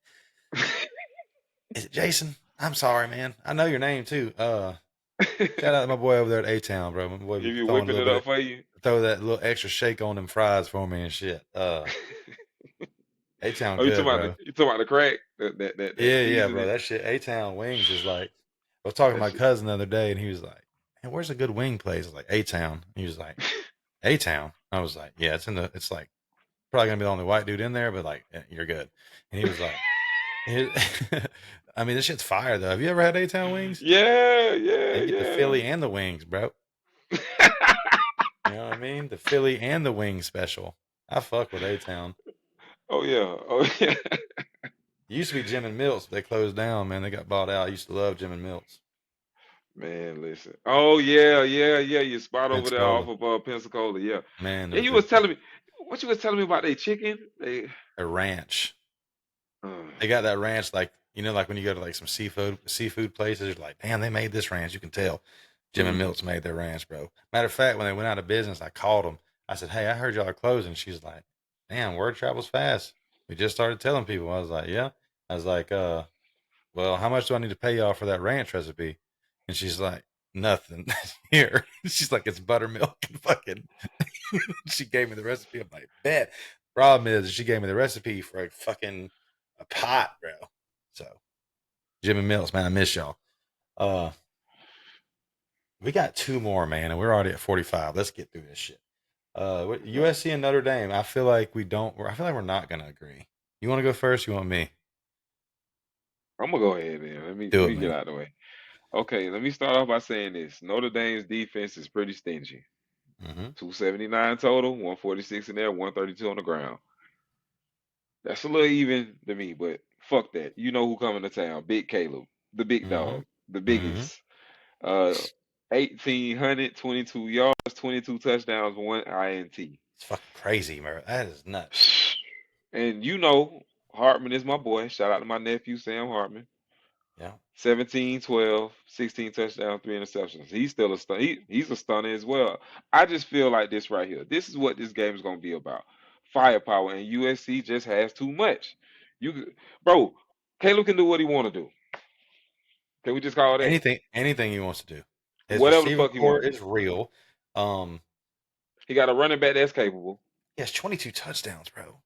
Is it Jason? I'm sorry, man. I know your name too. Shout out to my boy over there at A-Town, bro. My boy you whipping it up for you. Throw that little extra shake on them fries for me and shit. A-Town good, bro. You talking about the crack? Yeah, bro. That shit. A-Town Wings is like. I was talking to my cousin the other day, and he was like, "Man, where's a good wing place?" I was like, A-Town. He was like, A-Town. I was like, "Yeah, it's like probably gonna be the only white dude in there, but like you're good. And he was like, I mean, this shit's fire though. Have you ever had A-Town wings? Yeah. They get the Philly and the wings, bro. You know what I mean? The Philly and the wings special. I fuck with A-Town. Oh yeah. It used to be Jim and Mills, but they closed down, man. They got bought out. I used to love Jim and Mills. Man, listen. Oh yeah. You spot over there Pensacola. off of Pensacola. Yeah. Man, Yeah, you was telling me what you was telling me about their chicken. A ranch. They got that ranch like like when you go to like some seafood places, you're like, damn, they made this ranch. You can tell. Jim and Mills made their ranch, bro. Matter of fact, when they went out of business, I called them. I said, hey, I heard y'all are closing. She's like, damn, word travels fast. We just started telling people. I was like, yeah. I was like, well, how much do I need to pay y'all for that ranch recipe? And she's like, nothing. Here. She's like, it's buttermilk and fucking. She gave me the recipe. I'm like, bet. Problem is, she gave me the recipe for a pot, bro. So, Jim and Mills, man, I miss y'all. We got 2 more, man, and we're already at 45. Let's get through this shit. USC and Notre Dame. I feel like we're not gonna agree. You want to go first? You want me? I'm gonna go ahead then. Let me get out of the way. Okay, let me start off by saying this. Notre Dame's defense is pretty stingy. 279 total, 146 in there, 132 on the ground. That's a little even to me, but fuck that. You know who coming to town? Big Caleb, the big dog, the biggest. 1,800, 22 yards, 22 touchdowns, 1 INT. It's fucking crazy, man. That is nuts. And Hartman is my boy. Shout out to my nephew, Sam Hartman. Yeah. 17, 12, 16 touchdowns, 3 interceptions. He's still a stun. He's a stunner as well. I just feel like this right here. This is what this game is going to be about. Firepower, and USC just has too much. Bro, Caleb can do what he want to do. Can we just call it that? Anything he wants to do. His Whatever the fuck he wants. Is real. He got a running back that's capable. He has 22 touchdowns, bro.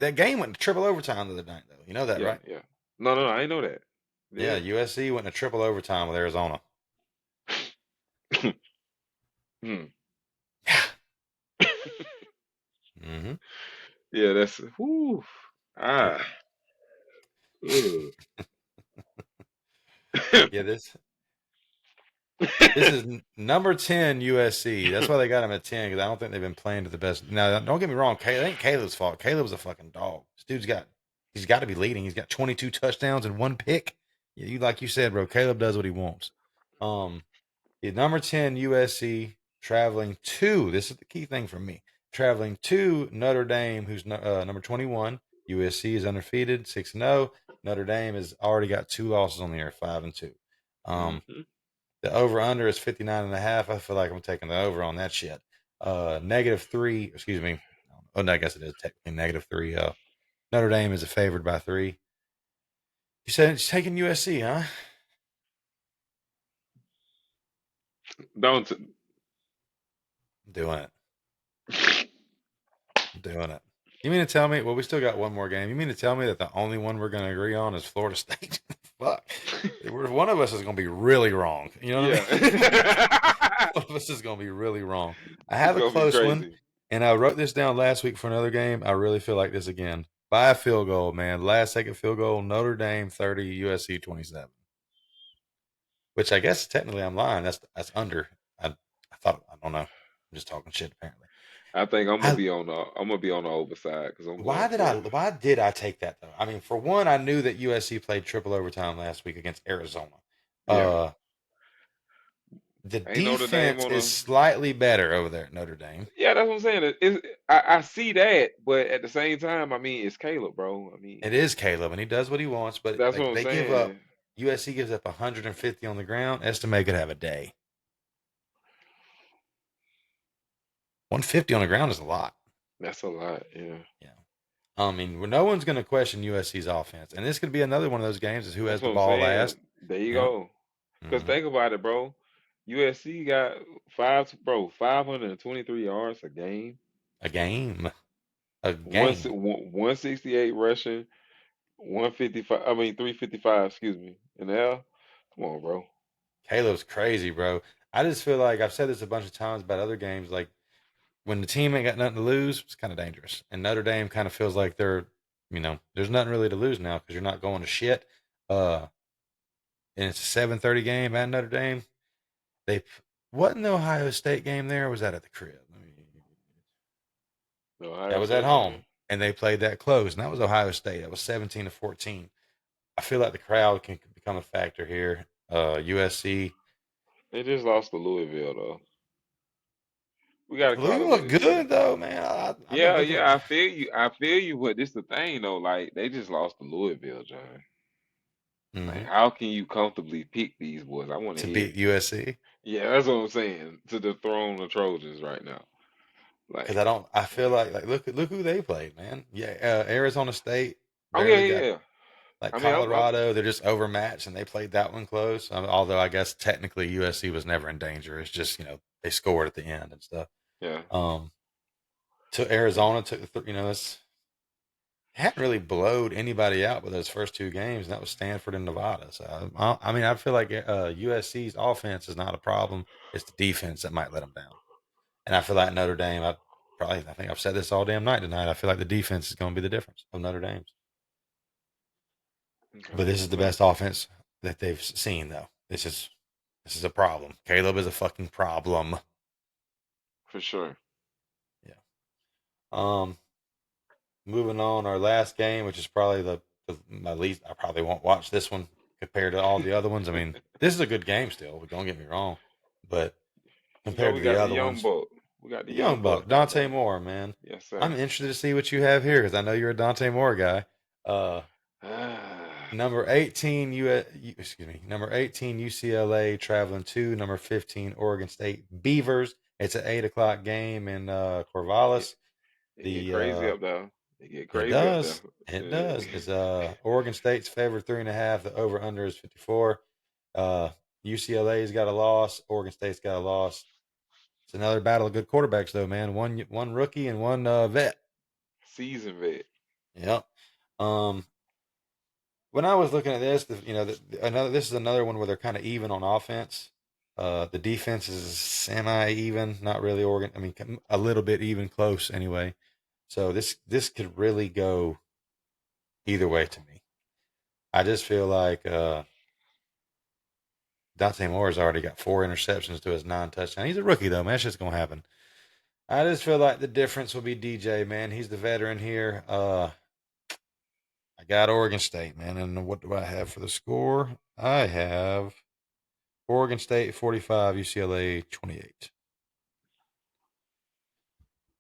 That game went to triple overtime the other night, though. You know that, right? Yeah. No, I didn't know that. Yeah, USC went to triple overtime with Arizona. Yeah. Yeah, that's whoo. Yeah, this is number 10 USC. That's why they got him at 10, because I don't think they've been playing to the best. Now, don't get me wrong. It ain't Caleb's fault. Caleb's a fucking dog. This dude's he's got to be leading. He's got 22 touchdowns and 1 pick. Like you said, bro, Caleb does what he wants. Number 10 USC traveling to, this is the key thing for me, traveling to Notre Dame, who's number 21. USC is undefeated, 6-0. Notre Dame has already got 2 losses on the year, 5-2. The over-under is 59.5. I feel like I'm taking the over on that shit. -3, excuse me. Oh, no, I guess it is technically -3. Notre Dame is favored by 3. You said it's taking USC, huh? Don't. Doing it. Doing it. You mean to tell me? Well, we still got one more game. You mean to tell me that the only one we're going to agree on is Florida State? Fuck. One of us is going to be really wrong. You know what I mean? One of us is going to be really wrong. I have a close one, and I wrote this down last week for another game. I really feel like this again. By a field goal, man. Last second field goal, Notre Dame 30, USC 27. Which I guess technically I'm lying. That's under. I don't know. I'm just talking shit apparently. I think I'm gonna be on the overside because why did I take that though? I mean, for one, I knew that USC played triple overtime last week against Arizona. Yeah. The defense is slightly better over there at Notre Dame. Yeah, that's what I'm saying. I see that, but at the same time, I mean, it's Caleb, bro. I mean, it is Caleb, and he does what he wants. But that's what I'm saying. USC gives up 150 on the ground. Estimate could have a day. 150 on the ground is a lot. That's a lot, yeah. I mean, no one's going to question USC's offense, and this could be another one of those games is who has the ball last. There you go. Because think about it, bro. USC got 523 yards a game. A game. 168 rushing, 155. I mean 355. Excuse me. In the air. Come on, bro. Caleb's crazy, bro. I just feel like I've said this a bunch of times about other games. Like when the team ain't got nothing to lose, it's kind of dangerous. And Notre Dame kind of feels like they're, there's nothing really to lose now because you're not going to shit. And it's a 7:30 game at Notre Dame. They wasn't the Ohio State game there. Or was that at the crib? That was at home, and they played that close, and that was Ohio State. That was 17-14. I feel like the crowd can become a factor here. USC. They just lost to Louisville though. We got to call it Louisville what look it is. good though, man. I've been looking. Yeah. I feel you. I feel you. But this the thing though. Like they just lost to Louisville, John. Like how can you comfortably pick these boys? I want to hear. beat USC. Yeah, that's what I'm saying. To dethrone the Trojans right now. Because Like, I feel like look who they played, man. Yeah, Arizona State oh barely got yeah. like I mean, Colorado. They're just overmatched, and they played that one close. Although I guess technically USC was never in danger. It's just they scored at the end and stuff. yeah. To Arizona took it's hadn't really blowed anybody out with those first two games, and that was Stanford and Nevada. So I feel like USC's offense is not a problem. It's the defense that might let them down. And I feel like Notre Dame, I think I've said this all damn night tonight. I feel like the defense is going to be the difference of Notre Dame's. Okay. But this is the best offense that they've seen, though. This is a problem. Caleb is a fucking problem. For sure. Yeah. Moving on, our last game, which is probably my least. I probably won't watch this one compared to all the other ones. I mean, this is a good game still. Don't get me wrong, but compared to the other ones, we got the young buck, Dante Moore, man. Yes, sir. I'm interested to see what you have here because I know you're a Dante Moore guy. Number 18 number 18 UCLA traveling to number 15 Oregon State Beavers. It's an 8:00 game in Corvallis. It get crazy up there. It does. It does. It's Oregon State's favored 3.5. The over under is 54. UCLA's got a loss. Oregon State's got a loss. It's another battle of good quarterbacks, though, man. One rookie and one vet. Seasoned vet. Yep. When I was looking at this, this is another one where they're kind of even on offense. The defense is semi-even, not really Oregon. I mean, a little bit even, close anyway. So this could really go either way to me. I just feel like Dante Moore's already got 4 interceptions to his 9 touchdowns. He's a rookie though, man. That's just gonna happen. I just feel like the difference will be DJ, man. He's the veteran here. I got Oregon State, man. And what do I have for the score? I have Oregon State 45, UCLA 28.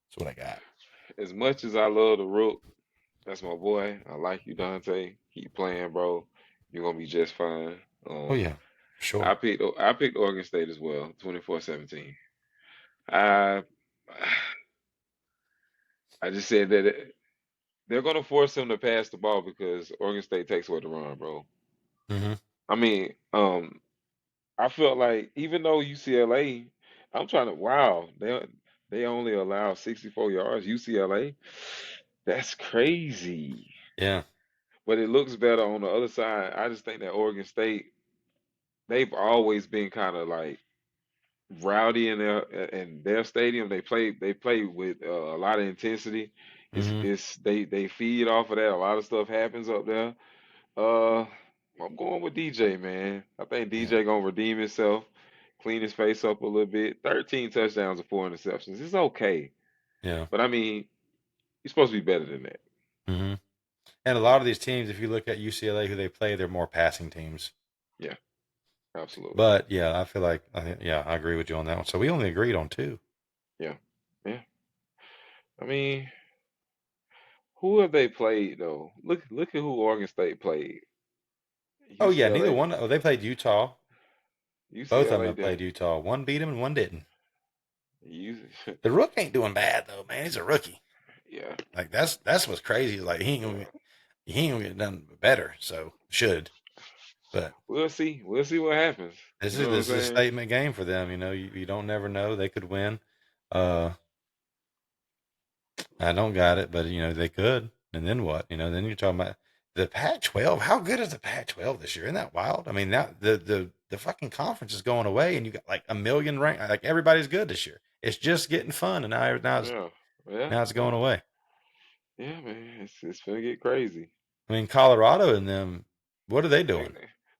That's what I got. As much as I love the Rook, that's my boy. I like you, Dante. Keep playing, bro. You're gonna be just fine. Oh yeah, sure. I picked Oregon State as well, 24-17. I just said that they're gonna force him to pass the ball because Oregon State takes away the run, bro. Mm-hmm. I mean, I felt like even though UCLA, I'm trying to wow, they only allow 64 yards. UCLA, that's crazy. Yeah. But it looks better on the other side. I just think that Oregon State, they've always been kind of like rowdy in their stadium. They play with a lot of intensity. They feed off of that. A lot of stuff happens up there. Uh, I'm going with DJ, man. I think DJ gonna redeem himself, clean his face up a little bit. 13 touchdowns and 4 interceptions. It's okay. Yeah. But I mean, you're supposed to be better than that. Mm-hmm. And a lot of these teams, if you look at UCLA, who they play, they're more passing teams. Yeah, absolutely. But yeah, I feel like I agree with you on that one. So we only agreed on 2. Yeah, yeah. I mean, who have they played though? Look at who Oregon State played. Oh yeah, neither one. Oh, they played Utah. UCLA Both of them have played Utah. One beat them and one didn't. The Rook ain't doing bad though, man. He's a rookie. Yeah. Like that's what's crazy. Like he ain't gonna get done better. So should. But we'll see. We'll see what happens. This is a statement game for them. You don't never know. They could win. I don't got it, but they could. And then what? Then you're talking about the Pac-12. How good is the Pac-12 this year? Isn't that wild? I mean, now the fucking conference is going away, and you got like a million rank. Like everybody's good this year. it's just getting fun, and now it's going away. Yeah, man, it's gonna get crazy. I mean, Colorado and them, what are they doing?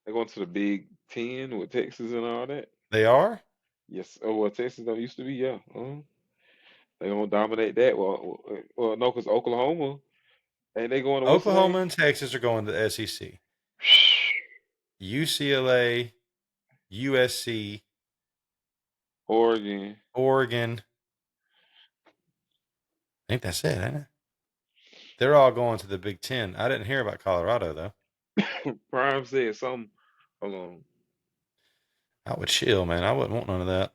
They're going to the Big Ten with Texas and all that. They are? Yes. Oh, well, Texas don't used to be. Yeah. They gonna dominate that. Well, no, because Oklahoma ain't they going to what's the Oklahoma name? and Texas are going to the SEC. UCLA, USC, Oregon. I think that's it, ain't it? They're all going to the Big Ten. I didn't hear about Colorado, though. Prime said something. Hold on. I would chill, man. I wouldn't want none of that.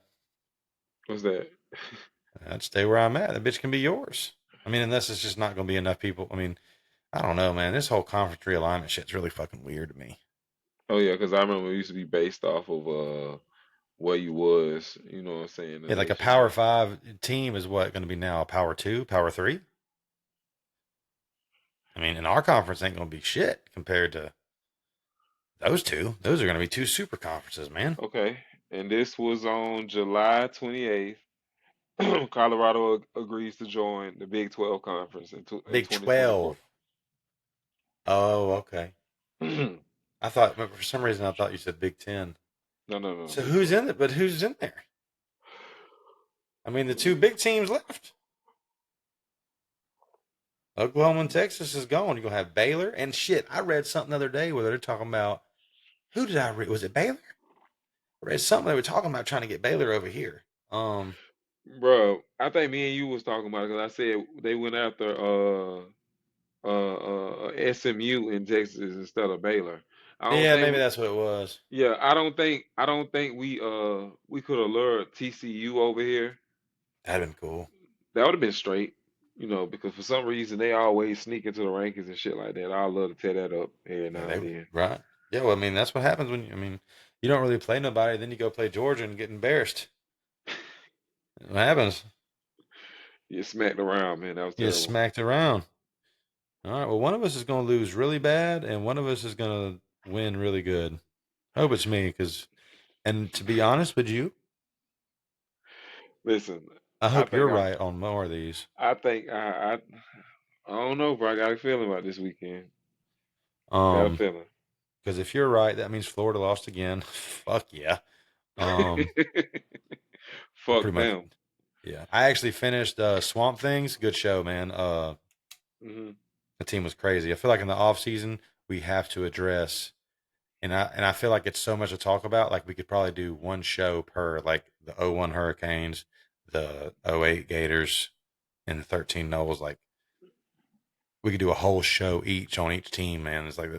What's that? I'd stay where I'm at. That bitch can be yours. I mean, unless it's just not going to be enough people. I mean, I don't know, man. This whole conference realignment shit's really fucking weird to me. Oh yeah, because I remember it used to be based off of where you was. You know what I'm saying? Yeah, like a Power 5 team is what going to be now a Power 2, Power 3. I mean, and our conference ain't going to be shit compared to those two. Those are going to be two super conferences, man. Okay, and this was on July 28th. Colorado agrees to join the Big 12 conference in Big 2024. 12. Oh, okay. I thought, but for some reason, I thought you said Big 10. No. So who's in it? But who's in there? I mean, the two big teams left. Oklahoma and Texas is gone. You're going to have Baylor. And shit, I read something the other day where they're talking about, who did I read? Was it Baylor? I read something they were talking about trying to get Baylor over here. Bro, I think me and you was talking about it because I said they went after SMU in Texas instead of Baylor. Maybe that's what it was. Yeah, I don't think we could have lured TCU over here. That'd been cool. That would have been straight, because for some reason they always sneak into the rankings and shit like that. I love to tear that up every now and then. Right. Yeah, well, I mean, that's what happens when you don't really play nobody, then you go play Georgia and get embarrassed. What happens? You smacked around, man. That was terrible. You smacked around. All right. Well, one of us is going to lose really bad, and one of us is going to win really good. I hope it's me, and to be honest with you, listen, I hope you're right on more of these. I think I don't know, bro. I got a feeling about this weekend. Got a feeling. Because if you're right, that means Florida lost again. Fuck yeah. Fuck them. Yeah. I actually finished Swamp Things. Good show, man. The team was crazy. I feel like in the off season we have to address, and I feel like it's so much to talk about. Like we could probably do one show per, like the 01 Hurricanes, the 08 Gators, and the 13 Nobles. Like we could do a whole show each on each team, man. It's like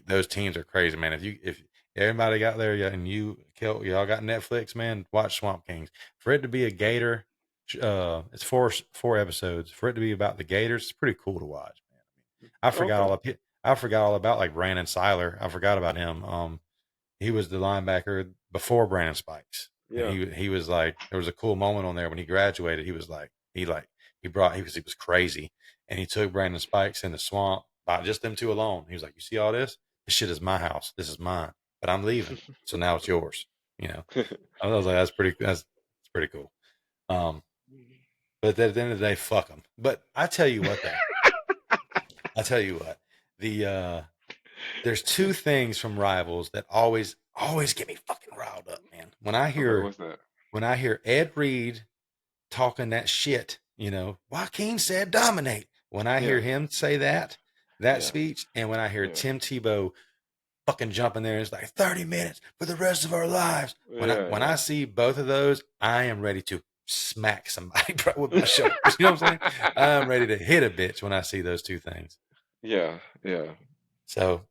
those teams are crazy, man. If everybody got there and y'all got Netflix, man, watch Swamp Kings. For it to be a Gator, it's four episodes. For it to be about the Gators, it's pretty cool to watch, man. I forgot all about like Brandon Seiler. I forgot about him. He was the linebacker before Brandon Spikes. Yeah. And he was like, there was a cool moment on there when he graduated. He was like, he was crazy. And he took Brandon Spikes in the swamp by just them two alone. He was like, you see all this? This shit is my house. This is mine, but I'm leaving. So now it's yours. I was like, that's pretty cool. But at the end of the day, fuck them. But I tell you what, there's two things from Rivals that always get me fucking riled up, man. When I hear Ed Reed talking that shit, Joaquin said dominate. When I hear him say that speech, and when I hear Tim Tebow fucking jump in there, it's like 30 minutes for the rest of our lives. When I see both of those, I am ready to smack somebody with my shoulders. You know what I'm saying? I'm ready to hit a bitch when I see those two things. Yeah. So,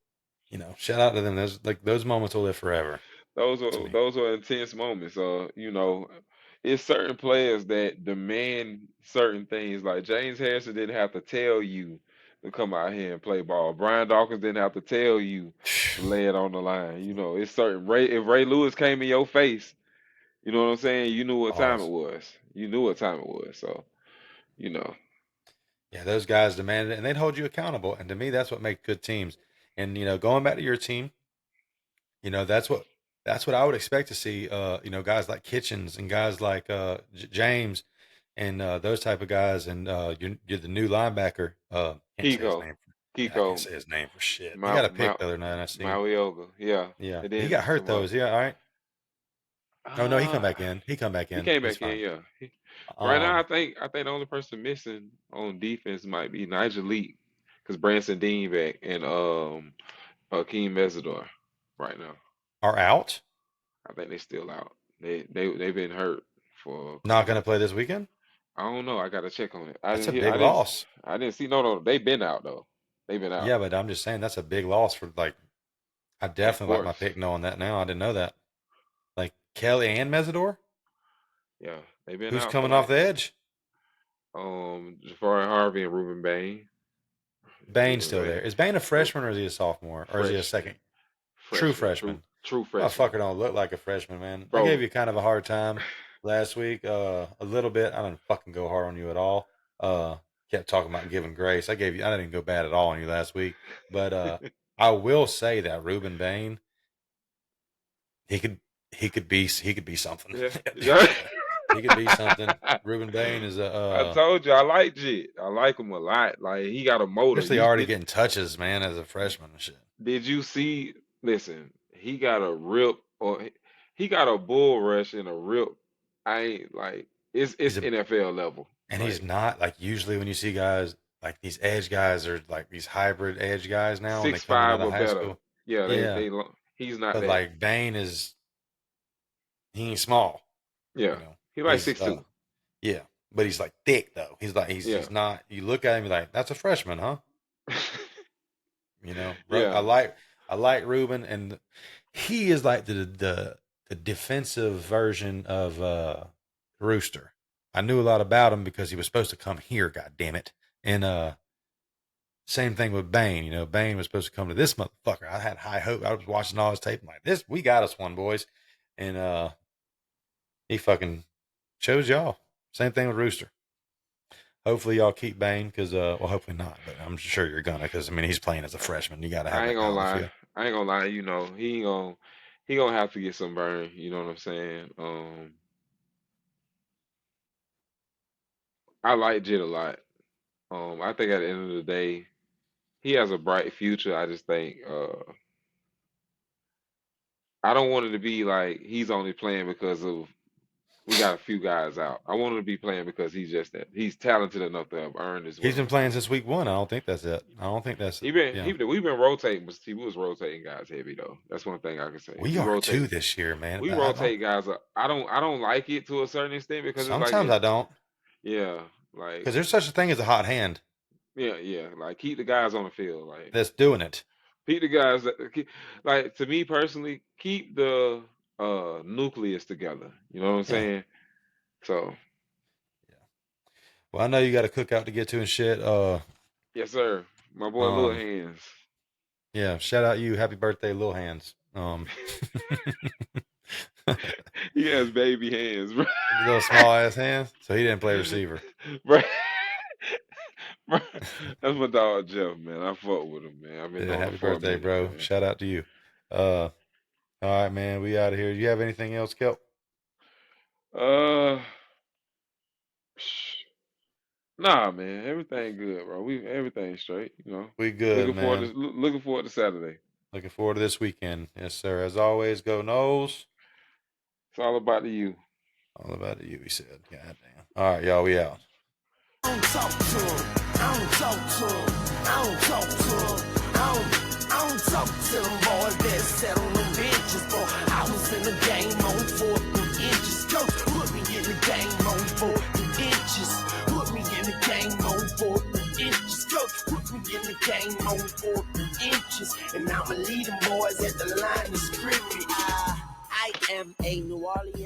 shout out to them. Those moments will live forever. Those are intense moments. It's certain players that demand certain things. Like James Harrison didn't have to tell you to come out here and play ball. Brian Dawkins didn't have to tell you to lay it on the line. It's certain. If Ray Lewis came in your face, you know what I'm saying? You knew what time it was. So, Yeah, those guys demanded it, and they'd hold you accountable. And to me, that's what makes good teams. And, going back to your team, that's what That's what I would expect to see. Guys like Kitchens and guys like James and those type of guys. And you're the new linebacker. Can't say his name. I can't say his name for shit. He got a pick the other night. I see. Malioga. Yeah. Yeah. He got hurt though. Is he all right? Oh no, he come back in. He came back in. Yeah. Right now, I think the only person missing on defense might be Nigel Lee, because Branson Dean back and Akeem Mesidor right now are out. I think they're still out. They've been hurt for. Not gonna play this weekend. I don't know. I got to check on it. That's a big loss. I didn't see. No. They've been out though. They've been out. Yeah, but I'm just saying that's a big loss for like. I definitely like my pick knowing that now. I didn't know that. Like Kelly and Mesidor. Yeah, they've been. Who's coming off the edge? Jafari Harvey and Ruben Bain. Bain's still there. Is Bain a freshman or is he a sophomore? Or is he a second? True freshman. True freshman. That fucker don't look like a freshman, man. Bro. I gave you kind of a hard time last week. A little bit. I didn't fucking go hard on you at all. Kept talking about giving grace. I didn't go bad at all on you last week. But I will say that Ruben Bain, he could be something. Yeah. He could be something. Ruben Bain is a. I told you I like Jit. I like him a lot. Like he got a motor. Especially already getting touches, man, as a freshman and shit. Did you see? Listen, he got a rip, or he got a bull rush and a rip. I ain't like it's NFL level. And he's not like usually when you see guys like these edge guys or like these hybrid edge guys now. 6'5" or better. School. Yeah. He's not. But like Bain he ain't small. Yeah. He like 6'2". Yeah, but he's like thick though. He's not. You look at him, you're like, that's a freshman, huh? Yeah. I like Ruben, and he is like the defensive version of Rooster. I knew a lot about him because he was supposed to come here. God damn it! And same thing with Bain. Bain was supposed to come to this motherfucker. I had high hope. I was watching all his tape. I'm like, this, we got us one, boys, and he fucking chose y'all. Same thing with Rooster. Hopefully y'all keep Bain because, hopefully not, but I'm sure you're gonna because he's playing as a freshman. You gotta have. I ain't gonna lie. He gonna have to get some burn. You know what I'm saying? I like Jit a lot. I think at the end of the day, he has a bright future. I just think I don't want it to be like he's only playing because of. We got a few guys out. I want him to be playing because he's talented enough to have earned his. He's been playing since week 1. I don't think that's it. We've been rotating, but he was rotating guys heavy though. That's one thing I can say. We are too this year, man. We rotate guys up. I don't like it to a certain extent because sometimes I don't. Yeah, like because there's such a thing as a hot hand. Yeah. Like keep the guys on the field. Like that's doing it. Keep the guys. Like to me personally, keep the nucleus together. You know what I'm saying? So yeah. Well, I know you got a cookout to get to and shit. Yes, sir. My boy Lil Hands. Yeah, shout out you. Happy birthday, Lil Hands. He has baby hands, bro. Little small ass hands. So he didn't play receiver. Right. That's my dog Jeff, man. I fuck with him, man. Happy birthday, bro. Man. Shout out to you. All right, man. We out of here. Do you have anything else, Kelp? Nah, man. Everything good, bro. Everything straight. We good, man. Looking forward to Saturday. Looking forward to this weekend. Yes, sir. As always, go Noles. It's all about you. All about you, he said. God damn. All right, y'all. We out. I don't talk to him. I don't talk to them boys that sat on them benches, boy. I was in the game on 4th inches. Coach put me in the game on 4th inches. Put me in the game on 4th inches. Coach put me in the game on 4th inches. And I'ma lead them boys at the line of scrimmage. I am a New Orleans